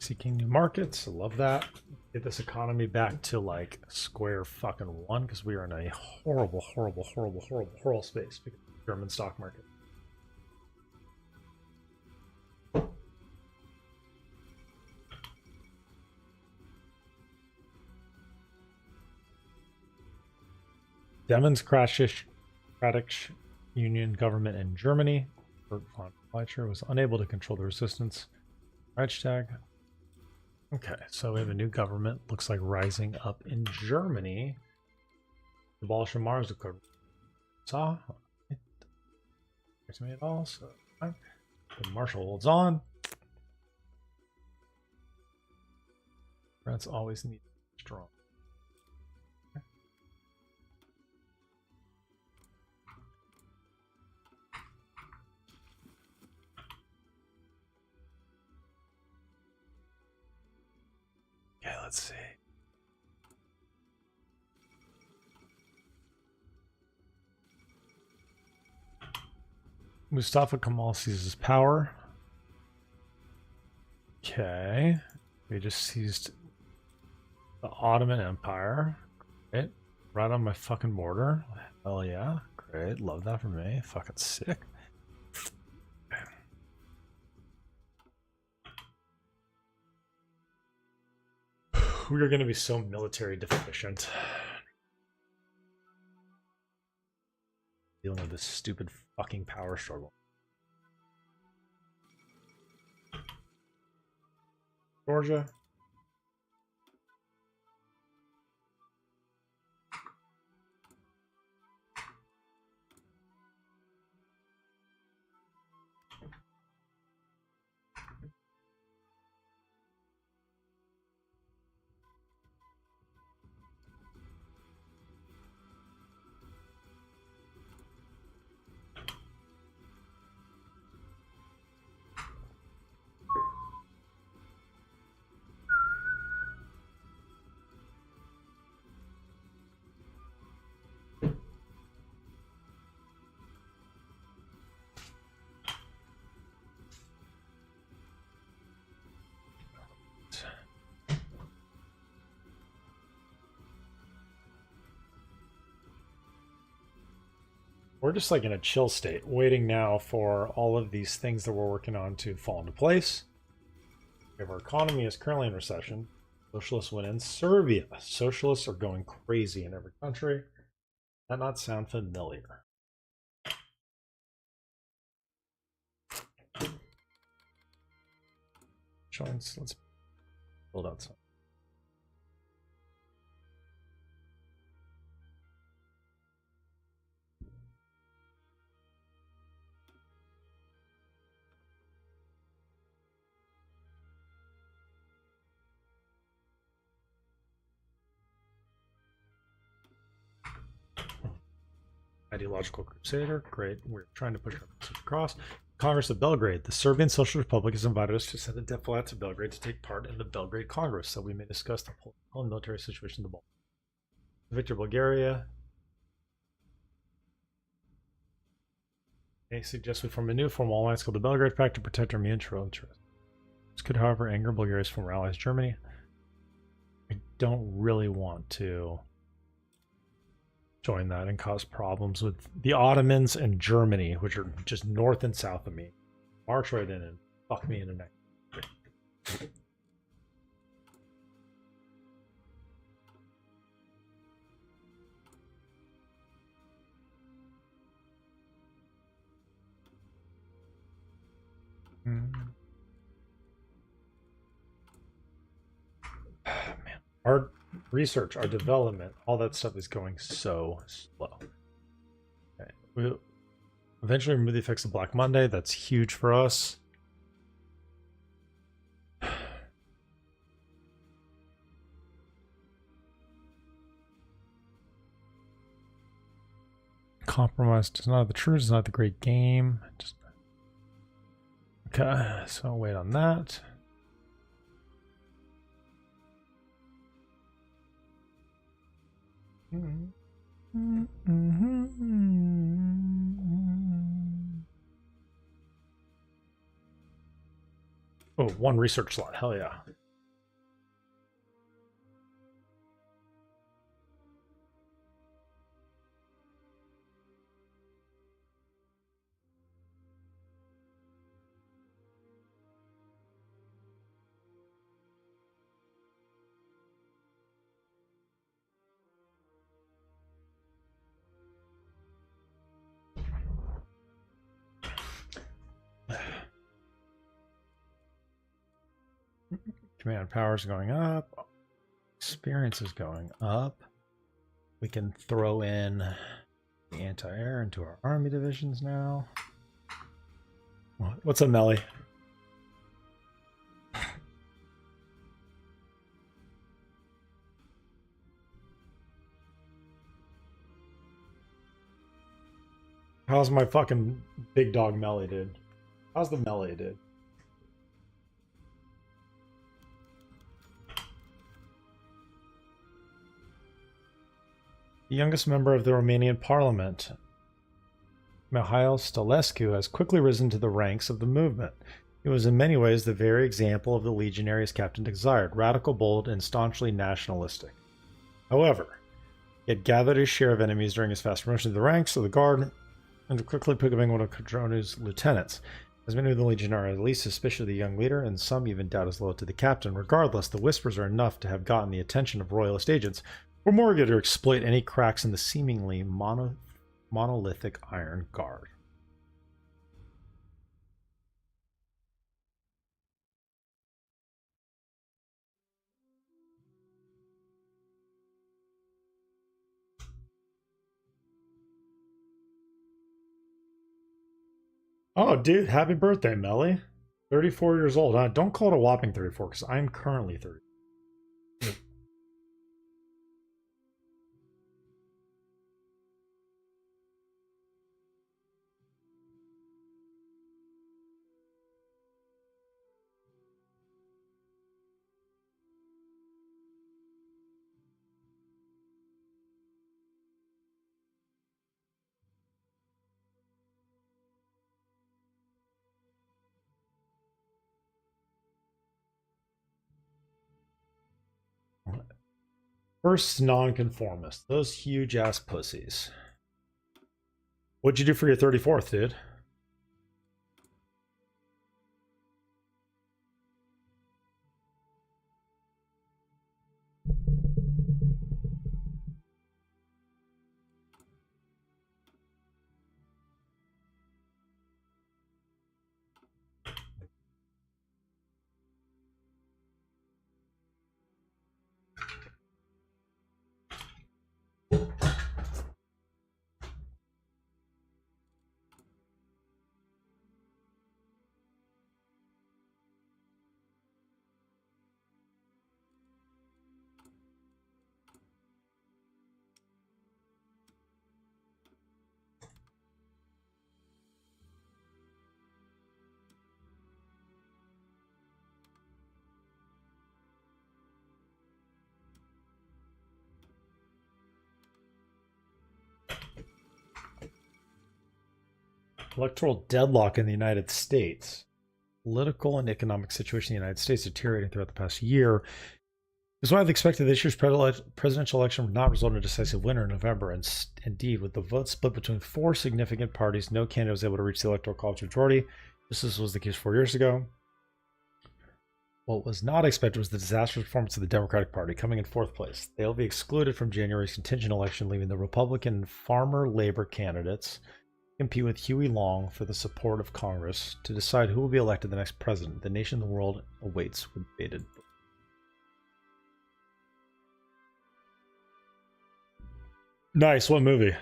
Seeking new markets. I love that. Get this economy back to like square fucking one, because we are in a horrible space because of the German stock market. Democratic Union government in Germany. Kurt von Fleischer was unable to control the resistance. Reichstag. Okay, so we have a new government. Looks like rising up in Germany. Abolish Mars Accord. Saw. To me at all. So the Marshall holds on. France always needs strong. Okay, let's see. Mustafa Kemal seizes power. Okay. We just seized the Ottoman Empire. Great. Right on my fucking border. Hell yeah. Great. Love that for me. Fucking sick. We are going to be so military deficient. Dealing with this stupid fucking power struggle. Georgia. we're just like in a chill state, waiting now for all of these things that we're working on to fall into place. If our economy is currently in recession, socialists win in Serbia. Socialists are going crazy in every country. Does that not sound familiar? Let's build out some. Ideological crusader, great. We're trying to push our message across. Congress of Belgrade. The Serbian Social Republic has invited us to send a diplomat to Belgrade to take part in the Belgrade Congress, so we may discuss the political and military situation in the Balkans. Victor, Bulgaria. They suggest we form a new formal alliance called the Belgrade Pact to protect our mutual interests. This could, however, anger Bulgaria's former allies, Germany. I don't really want to join that and cause problems with the Ottomans and Germany, which are just north and south of me. March right in and fuck me in the neck. Man, our research, our development, all that stuff is going so slow. Okay. We'll eventually remove the effects of Black Monday. That's huge for us. Compromise does not have the truth, is not the great game. Just... Okay, so I'll wait on that. Oh, one research slot. Hell yeah. Command power is going up. Experience is going up. We can throw in the anti-air into our army divisions now. What's up, Melly? How's my fucking big dog Melly, dude? How's the Melly, dude? The youngest member of the Romanian parliament, Mihail Stălescu, has quickly risen to the ranks of the movement. He was in many ways the very example of the legionary his captain desired, radical, bold, and staunchly nationalistic. However, he had gathered his share of enemies during his fast promotion to the ranks of the guard, and quickly becoming one of Codronu's lieutenants. As many of the Legion are at least suspicious of the young leader, and some even doubt his loyalty to the captain. Regardless, the whispers are enough to have gotten the attention of royalist agents, or more eager to exploit any cracks in the seemingly monolithic Iron Guard. Oh, dude, happy birthday, Melly. 34 years old. Don't call it a whopping 34, because I'm currently 30. First nonconformists, those huge ass pussies. What'd you do for your 34th, dude? Electoral deadlock in the United States. Political and economic situation in the United States deteriorating throughout the past year. It's widely expected this year's presidential election would not result in a decisive winner in November. And indeed, with the vote split between four significant parties, no candidate was able to reach the Electoral College majority. This was the case 4 years ago. What was not expected was the disastrous performance of the Democratic Party, coming in fourth place. They'll be excluded from January's contingent election, leaving the Republican and farmer labor candidates compete with Huey Long for the support of Congress to decide who will be elected the next president. The nation and the world awaits with bated breath. Nice. What movie?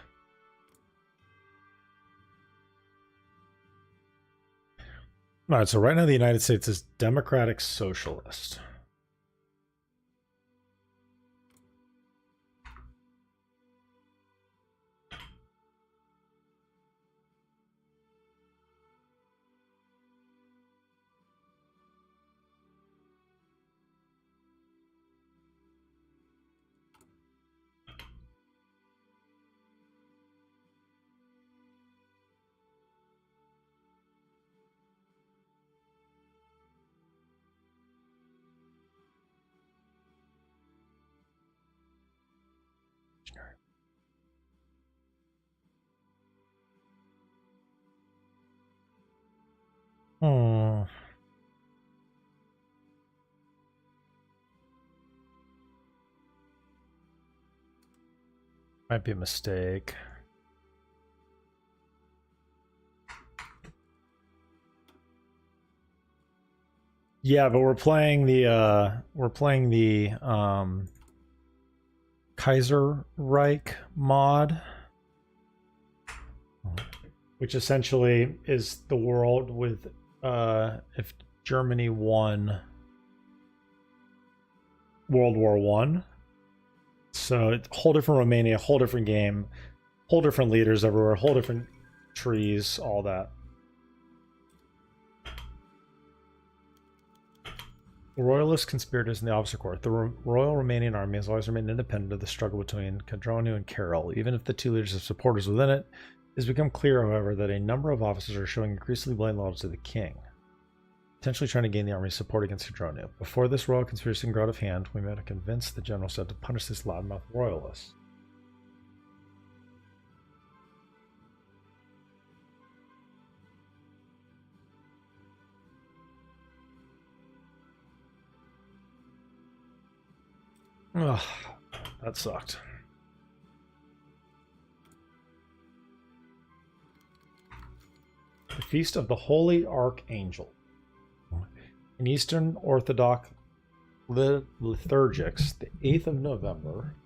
All right. So right now the United States is democratic socialist. Hmm. Might be a mistake. Yeah, but we're playing the Kaiser Reich mod, which essentially is the world with if Germany won World War One. So it's a whole different Romania, whole different game, whole different leaders everywhere, whole different trees, all that. Royalist conspirators in the officer court. The Royal Romanian Army has always remained independent of the struggle between Cadronu and Carol, even if the two leaders have supporters within it. It has become clear, however, that a number of officers are showing increasingly blind loyalty to the king, potentially trying to gain the army's support against Cadronu. Before this royal conspiracy can go out of hand, we might have convinced the general staff to punish these loudmouth royalists. Ugh, that sucked. The Feast of the Holy Archangel. In Eastern Orthodox liturgics, the 8th of November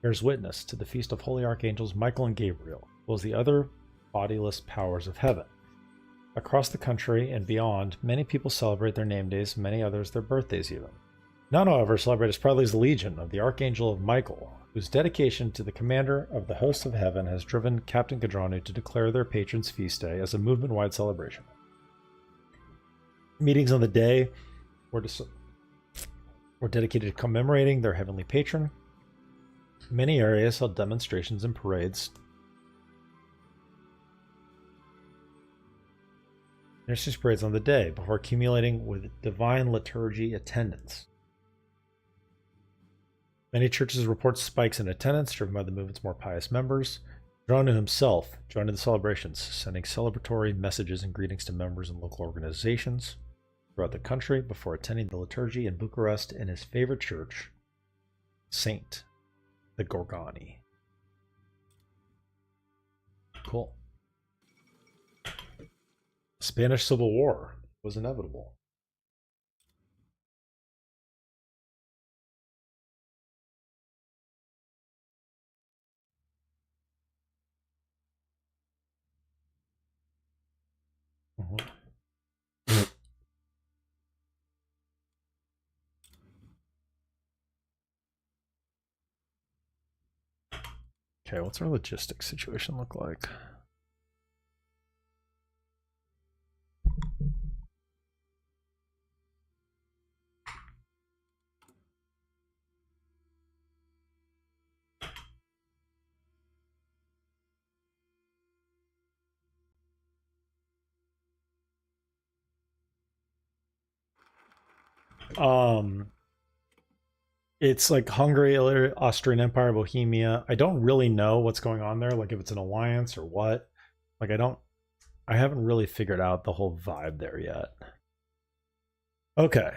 bears witness to the Feast of Holy Archangels Michael and Gabriel, as well as the other bodiless powers of heaven. Across the country and beyond, many people celebrate their name days, many others their birthdays even. None, however, celebrate as proudly as the Legion of the Archangel of Michael, whose dedication to the commander of the hosts of heaven has driven Captain Cadronu to declare their patron's feast day as a movement-wide celebration. Meetings on the day were dedicated to commemorating their heavenly patron. Many areas held demonstrations and parades. Nurses parades on the day before accumulating with divine liturgy attendance. Many churches report spikes in attendance driven by the movement's more pious members. Geronimo himself joined in the celebrations, sending celebratory messages and greetings to members and local organizations throughout the country before attending the liturgy in Bucharest in his favorite church, Saint the Gorgani. Cool. Spanish Civil War was inevitable. Okay, what's our logistics situation look like? It's like Hungary, Austrian Empire, Bohemia. I don't really know what's going on there, like if it's an alliance or what. Like I haven't really figured out the whole vibe there yet. Okay.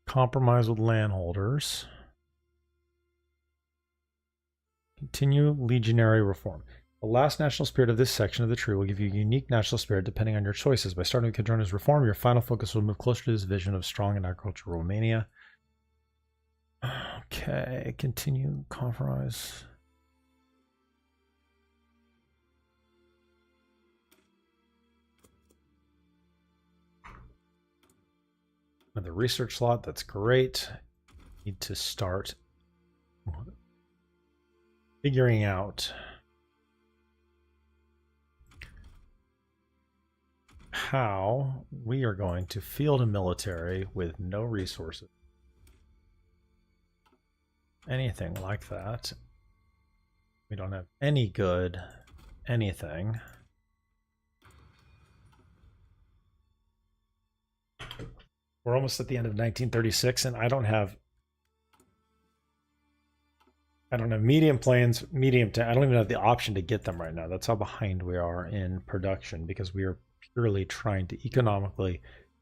Compromise with landholders. Continue legionary reform. The last national spirit of this section of the tree will give you a unique national spirit depending on your choices. By starting with Cadrona's reform, your final focus will move closer to this vision of strong and agricultural Romania. Okay, continue compromise. Another research slot, that's great. Need to start figuring out how we are going to field a military with no resources. Anything like that. We don't have any good anything. We're almost at the end of 1936 and I don't have medium planes, I don't even have the option to get them right now. That's how behind we are in production because we are purely trying to economically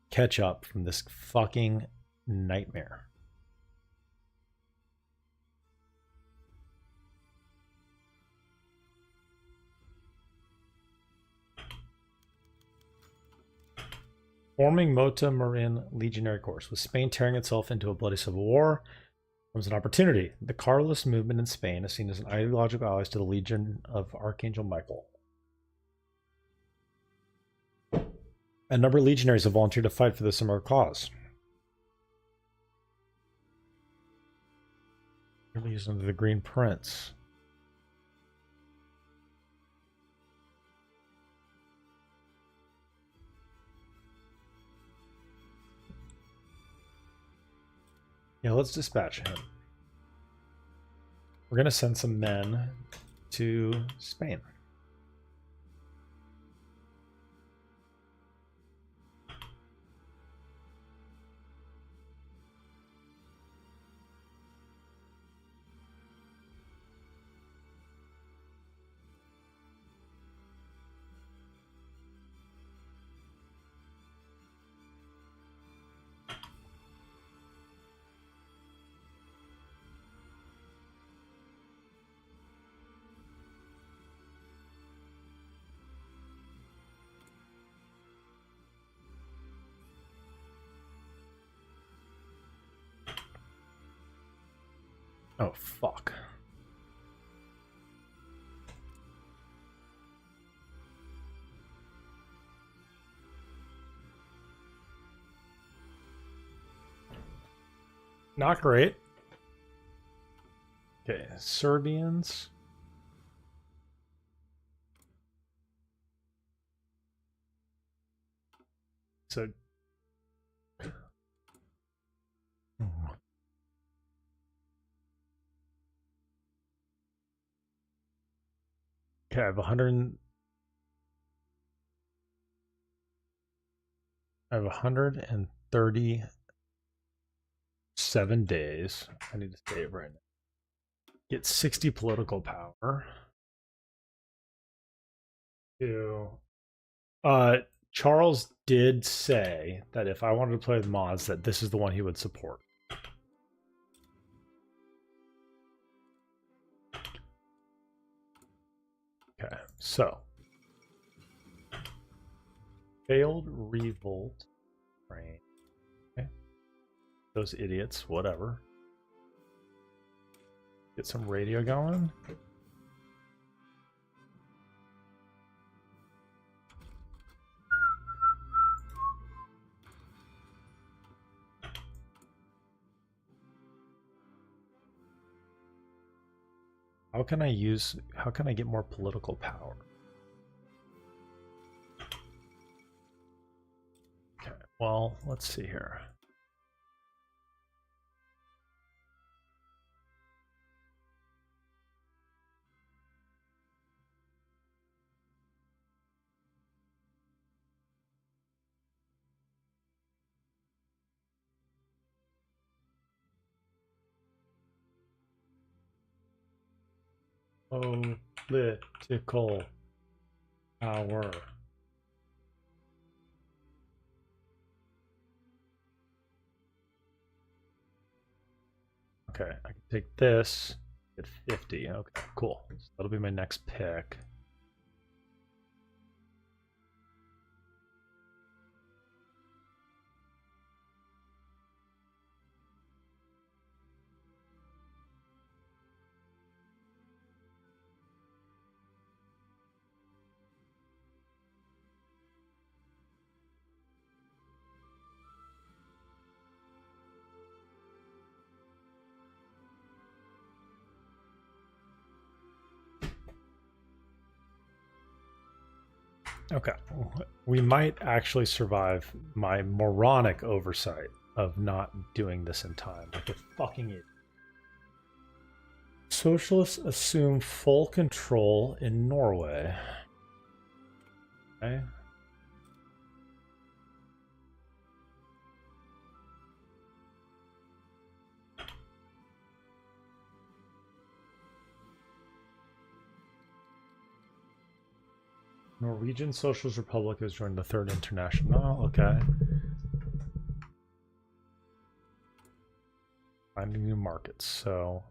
catch up from this fucking nightmare. Forming Mota Marin Legionary Corps. With Spain tearing itself into a bloody civil war, comes an opportunity. The Carlist movement in Spain is seen as an ideological ally to the Legion of Archangel Michael. A number of legionaries have volunteered to fight for this similar cause. Released under the Green Prince. Yeah, let's dispatch him. We're going to send some men to Spain. Oh, fuck. Not great. Okay, Serbians. So... Okay, I have 100. I have 137 days. I need to save right now. Get 60 political power. Charles did say that if I wanted to play with mods, that this is the one he would support. Okay, so failed revolt train. Okay, those idiots, whatever. Get some radio going. How can I get more political power? Okay, well, let's see here. Political power. Okay, I can take this at 50. Okay, cool. So that'll be my next pick. Okay, we might actually survive my moronic oversight of not doing this in time. Like a fucking idiot. Socialists assume full control in Norway. Okay. Norwegian Socialist Republic has joined the Third International. Okay. Finding new markets. So,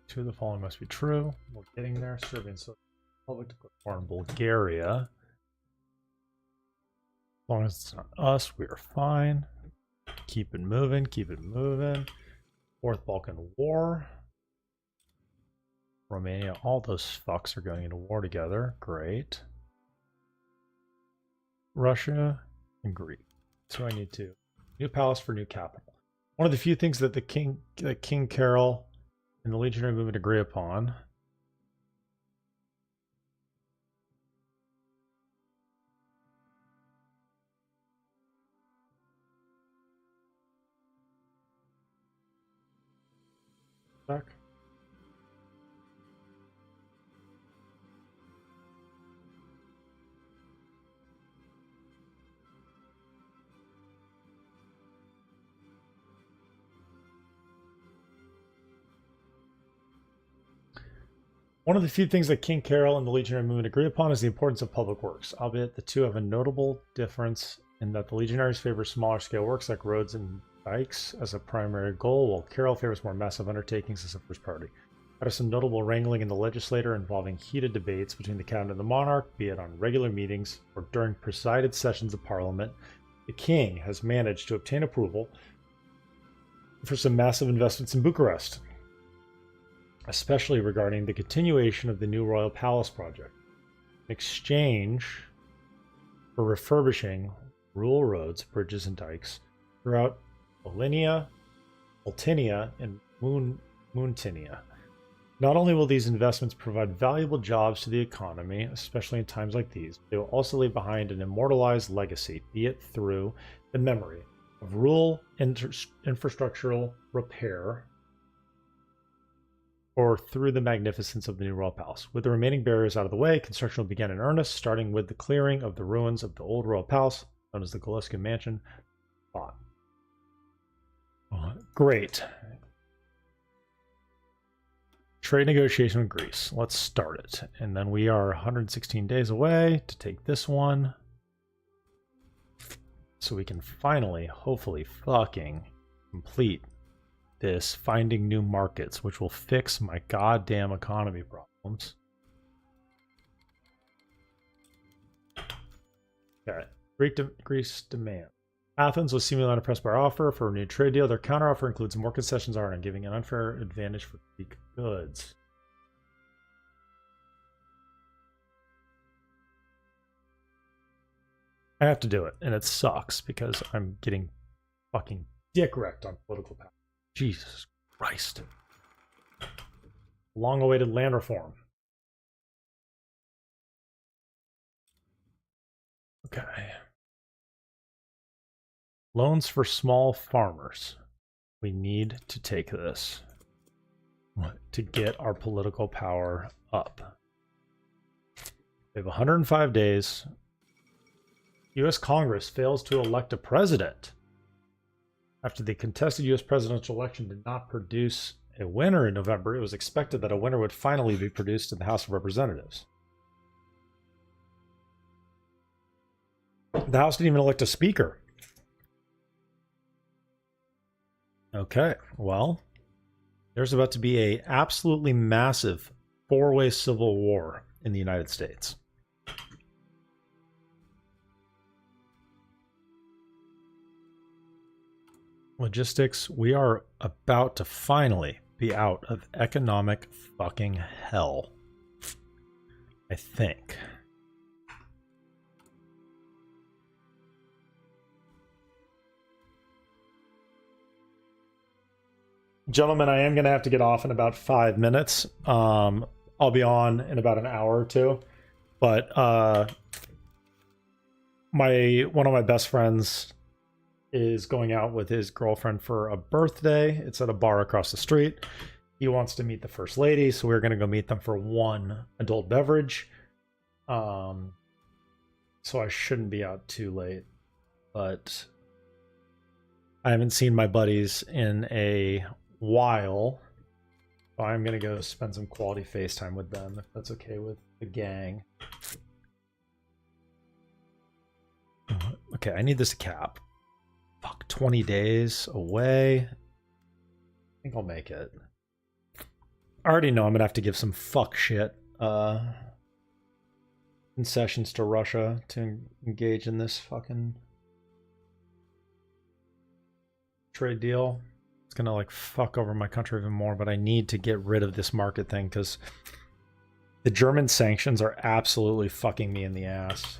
two of the following must be true. We're getting there. Serbian Socialist Republic to put war in Bulgaria. As long as it's not us, we are fine. Keep it moving. Keep it moving. Fourth Balkan War. Romania, all those fucks are going into war together. Great. Russia and Greece. So I need to. New palace for new capital. One of the few things that King Carol and the legionary movement agree upon. Back. One of the few things that King Carol and the legionary movement agree upon is the importance of public works, albeit the two have a notable difference in that the legionaries favor smaller scale works like roads and dikes as a primary goal, while Carol favors more massive undertakings as a first priority. Out of some notable wrangling in the legislature involving heated debates between the cabinet and the monarch, be it on regular meetings or during presided sessions of parliament, the king has managed to obtain approval for some massive investments in Bucharest, especially regarding the continuation of the new Royal Palace project, in exchange for refurbishing rural roads, bridges, and dikes throughout Volhynia, Oltenia, and Muntinia. Not only will these investments provide valuable jobs to the economy, especially in times like these, they will also leave behind an immortalized legacy, be it through the memory of rural infrastructural repair or through the magnificence of the new royal palace. With the remaining barriers out of the way, construction will begin in earnest, starting with the clearing of the ruins of the old royal palace, known as the Goluskin Mansion. Great. Trade negotiation with Greece. Let's start it. And then we are 116 days away to take this one. So we can finally, hopefully, fucking complete this finding new markets, which will fix my goddamn economy problems. Okay. Greece demand. Athens was seemingly unimpressed by our offer for a new trade deal. Their counteroffer includes more concessions and giving an unfair advantage for Greek goods. I have to do it, and it sucks because I'm getting fucking dick wrecked on political power. Jesus Christ. Long-awaited land reform. Okay. Loans for small farmers. We need to take this to get our political power up. We have 105 days. U.S. Congress fails to elect a president. After the contested U.S. presidential election did not produce a winner in November, it was expected that a winner would finally be produced in the House of Representatives. The House didn't even elect a speaker. Okay, well, there's about to be a absolutely massive four-way civil war in the United States. Logistics, we are about to finally be out of economic fucking hell. I think. Gentlemen, I am going to have to get off in about 5 minutes. I'll be on in about an hour or two. But one of my best friends is going out with his girlfriend for a birthday. It's at a bar across the street. He wants to meet the first lady, so we're going to go meet them for one adult beverage. So I shouldn't be out too late. But I haven't seen my buddies in a while. So I'm going to go spend some quality FaceTime with them, if that's okay with the gang. Okay, I need this cap. Fuck, 20 days away. I think I'll make it. I already know I'm gonna have to give some fuck shit concessions to Russia to engage in this fucking trade deal. It's gonna like fuck over my country even more, but I need to get rid of this market thing because the German sanctions are absolutely fucking me in the ass.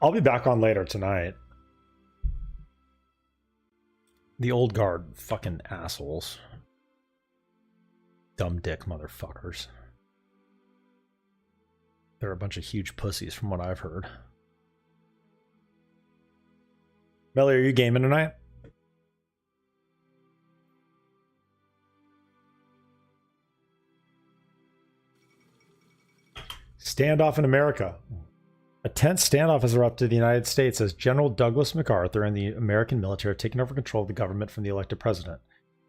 I'll be back on later tonight. The old guard fucking assholes. Dumb dick motherfuckers. They're a bunch of huge pussies from what I've heard. Melly, are you gaming tonight? Standoff in America. A tense standoff has erupted in the United States as General Douglas MacArthur and the American military are taking over control of the government from the elected president.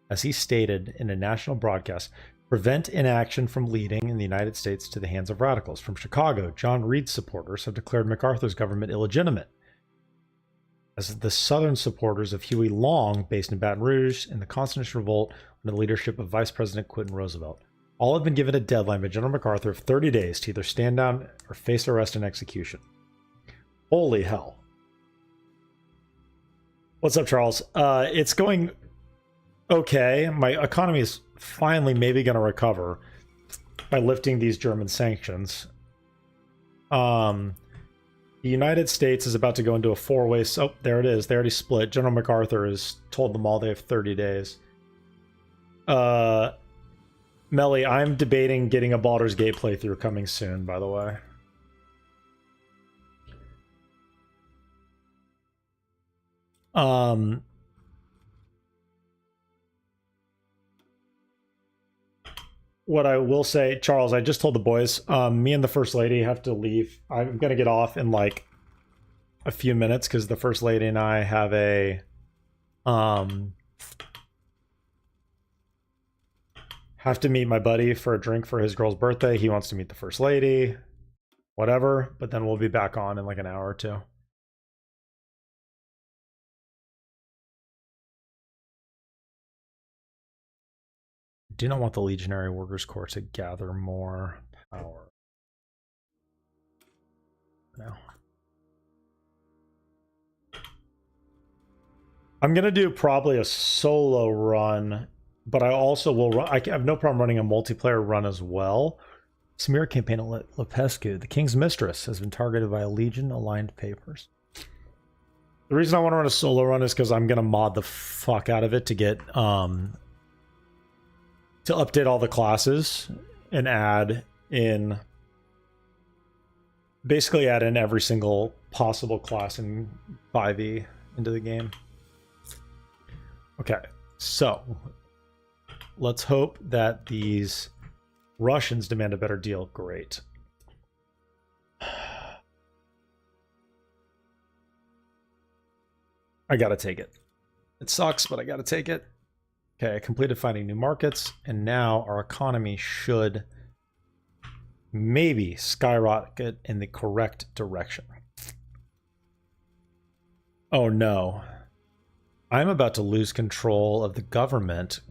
As he stated in a national broadcast, prevent inaction from leading in the United States to the hands of radicals. From Chicago, John Reed supporters have declared MacArthur's government illegitimate. As the Southern supporters of Huey Long, based in Baton Rouge, in the Constitutional Revolt under the leadership of Vice President Quinton Roosevelt. All have been given a deadline by General MacArthur of 30 days to either stand down or face arrest and execution. Holy hell. What's up, Charles? It's going okay. My economy is finally maybe going to recover by lifting these German sanctions. The United States is about to go into a four-way... Oh, there it is. They already split. General MacArthur has told them all they have 30 days. Melly, I'm debating getting a Baldur's Gate playthrough coming soon, by the way. Um, what I will say, Charles, I just told the boys, me and the First Lady have to leave. I'm gonna get off in like a few minutes because the First Lady and I have have to meet my buddy for a drink for his girl's birthday. He wants to meet the First Lady, whatever, but then we'll be back on in like an hour or two. Do not want the Legionary Workers Corps to gather more power. No. I'm going to do probably a solo run, but I also will run. I have no problem running a multiplayer run as well. Smear campaign at Lepescu. The King's Mistress has been targeted by a Legion aligned papers. The reason I want to run a solo run is because I'm going to mod the fuck out of it to get to update all the classes and add in basically add in every single possible class in 5e into the game. Okay, so let's hope that these Russians demand a better deal. Great. I gotta take it. It sucks, but I gotta take it. Okay, I completed finding new markets, and now our economy should maybe skyrocket in the correct direction. Oh no. I'm about to lose control of the government.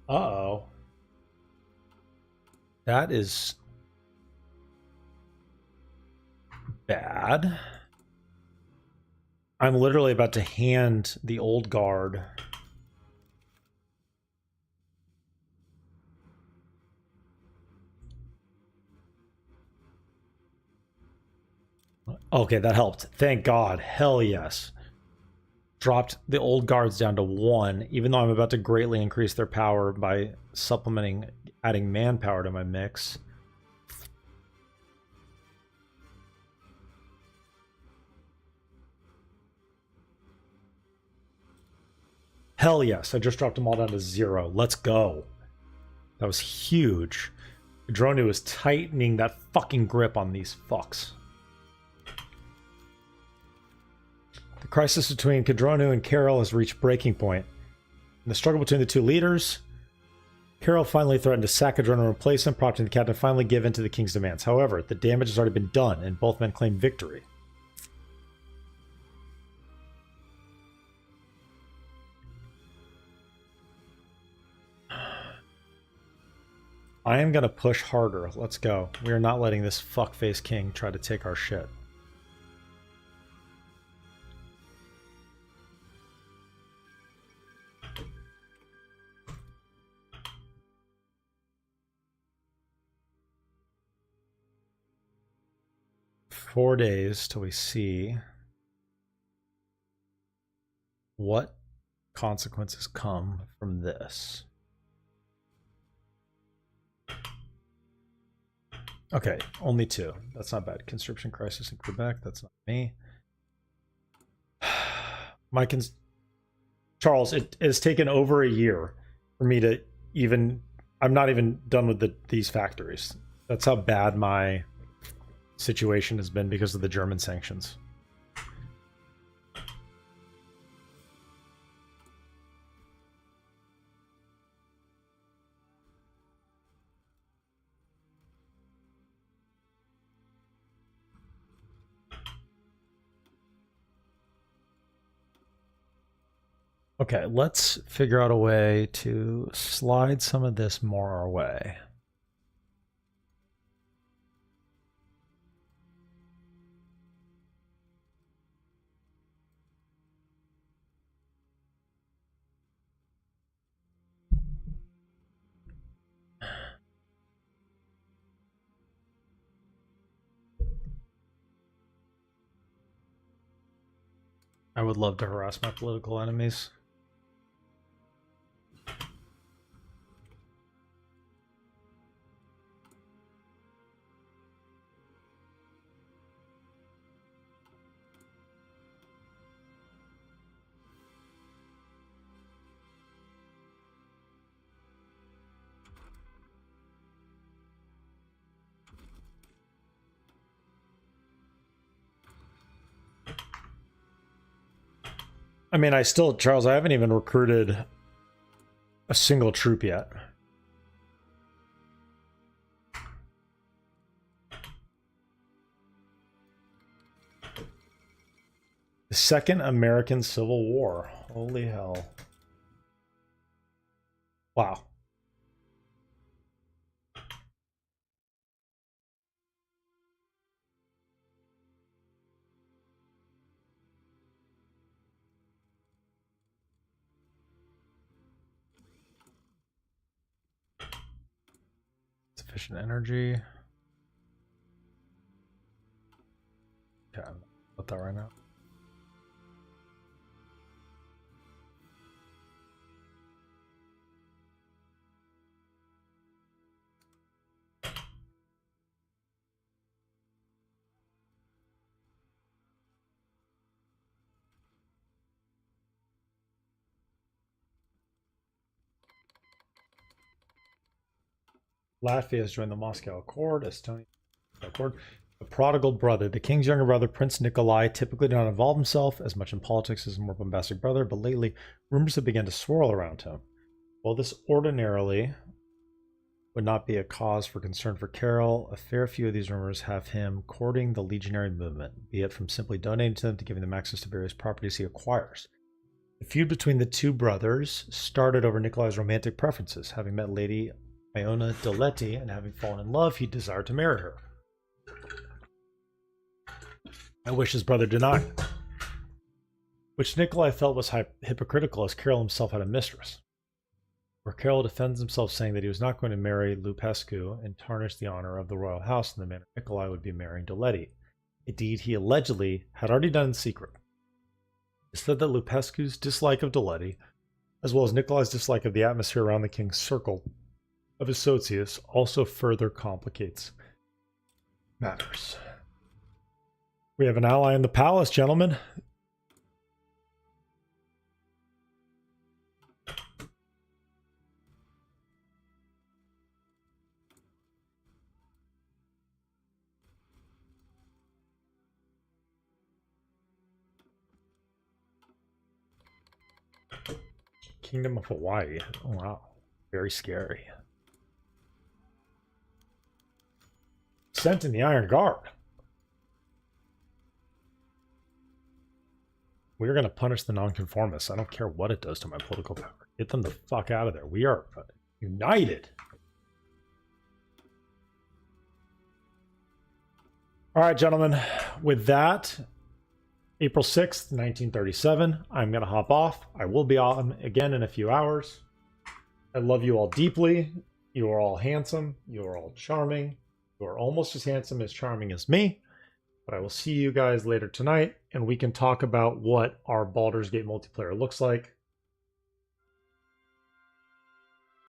Uh-oh. That is bad. I'm literally about to hand the old guard. Okay, that helped. Thank God. Hell yes. Dropped the old guards down to 1, even though I'm about to greatly increase their power by supplementing, adding manpower to my mix. Hell yes, I just dropped them all down to 0. Let's go. That was huge. Kadronu is tightening that fucking grip on these fucks. The crisis between Kadronu and Carol has reached breaking point. In the struggle between the two leaders, Carol finally threatened to sack Kadronu and replace him, prompting the captain to finally give in to the king's demands. However, the damage has already been done, and both men claim victory. I am going to push harder. Let's go. We are not letting this fuckface king try to take our shit. Four days till we see what consequences come from this. Okay, only 2. That's not bad. Conscription crisis in Quebec. That's not me. Charles, it has taken over a year for me to even... I'm not even done with these factories. That's how bad my situation has been because of the German sanctions. Okay, let's figure out a way to slide some of this more our way. I would love to harass my political enemies. I mean, Charles, I haven't even recruited a single troop yet. The Second American Civil War. Holy hell. Wow. Sufficient energy. Okay, I'm put that right now. Latvia has joined the Moscow Accord. Estonia Accord. The prodigal brother. The king's younger brother, Prince Nikolai, typically did not involve himself as much in politics as his more bombastic brother, but lately rumors have begun to swirl around him. While this ordinarily would not be a cause for concern for Carol, a fair few of these rumors have him courting the legionary movement, be it from simply donating to them to giving them access to various properties he acquires. The feud between the two brothers started over Nikolai's romantic preferences. Having met Lady Iona Doletti and having fallen in love, he desired to marry her. I wish his brother denied, which Nikolai felt was hypocritical, as Carol himself had a mistress. Where Carol defends himself, saying that he was not going to marry Lupescu and tarnish the honor of the royal house in the manner Nikolai would be marrying Doletti, a deed he allegedly had already done in secret. It said that Lupescu's dislike of Doletti, as well as Nikolai's dislike of the atmosphere around the king's circle of associates, also further complicates matters. We have an ally in the palace, gentlemen. Kingdom of Hawaii. Oh, wow. Very scary. Sent in the Iron Guard. We're going to punish the nonconformists. I don't care what it does to my political power. Get them the fuck out of there. We are united. All right, gentlemen. With that, April 6th, 1937, I'm going to hop off. I will be on again in a few hours. I love you all deeply. You are all handsome. You are all charming. You are almost as handsome as charming as me. But I will see you guys later tonight, and we can talk about what our Baldur's Gate multiplayer looks like.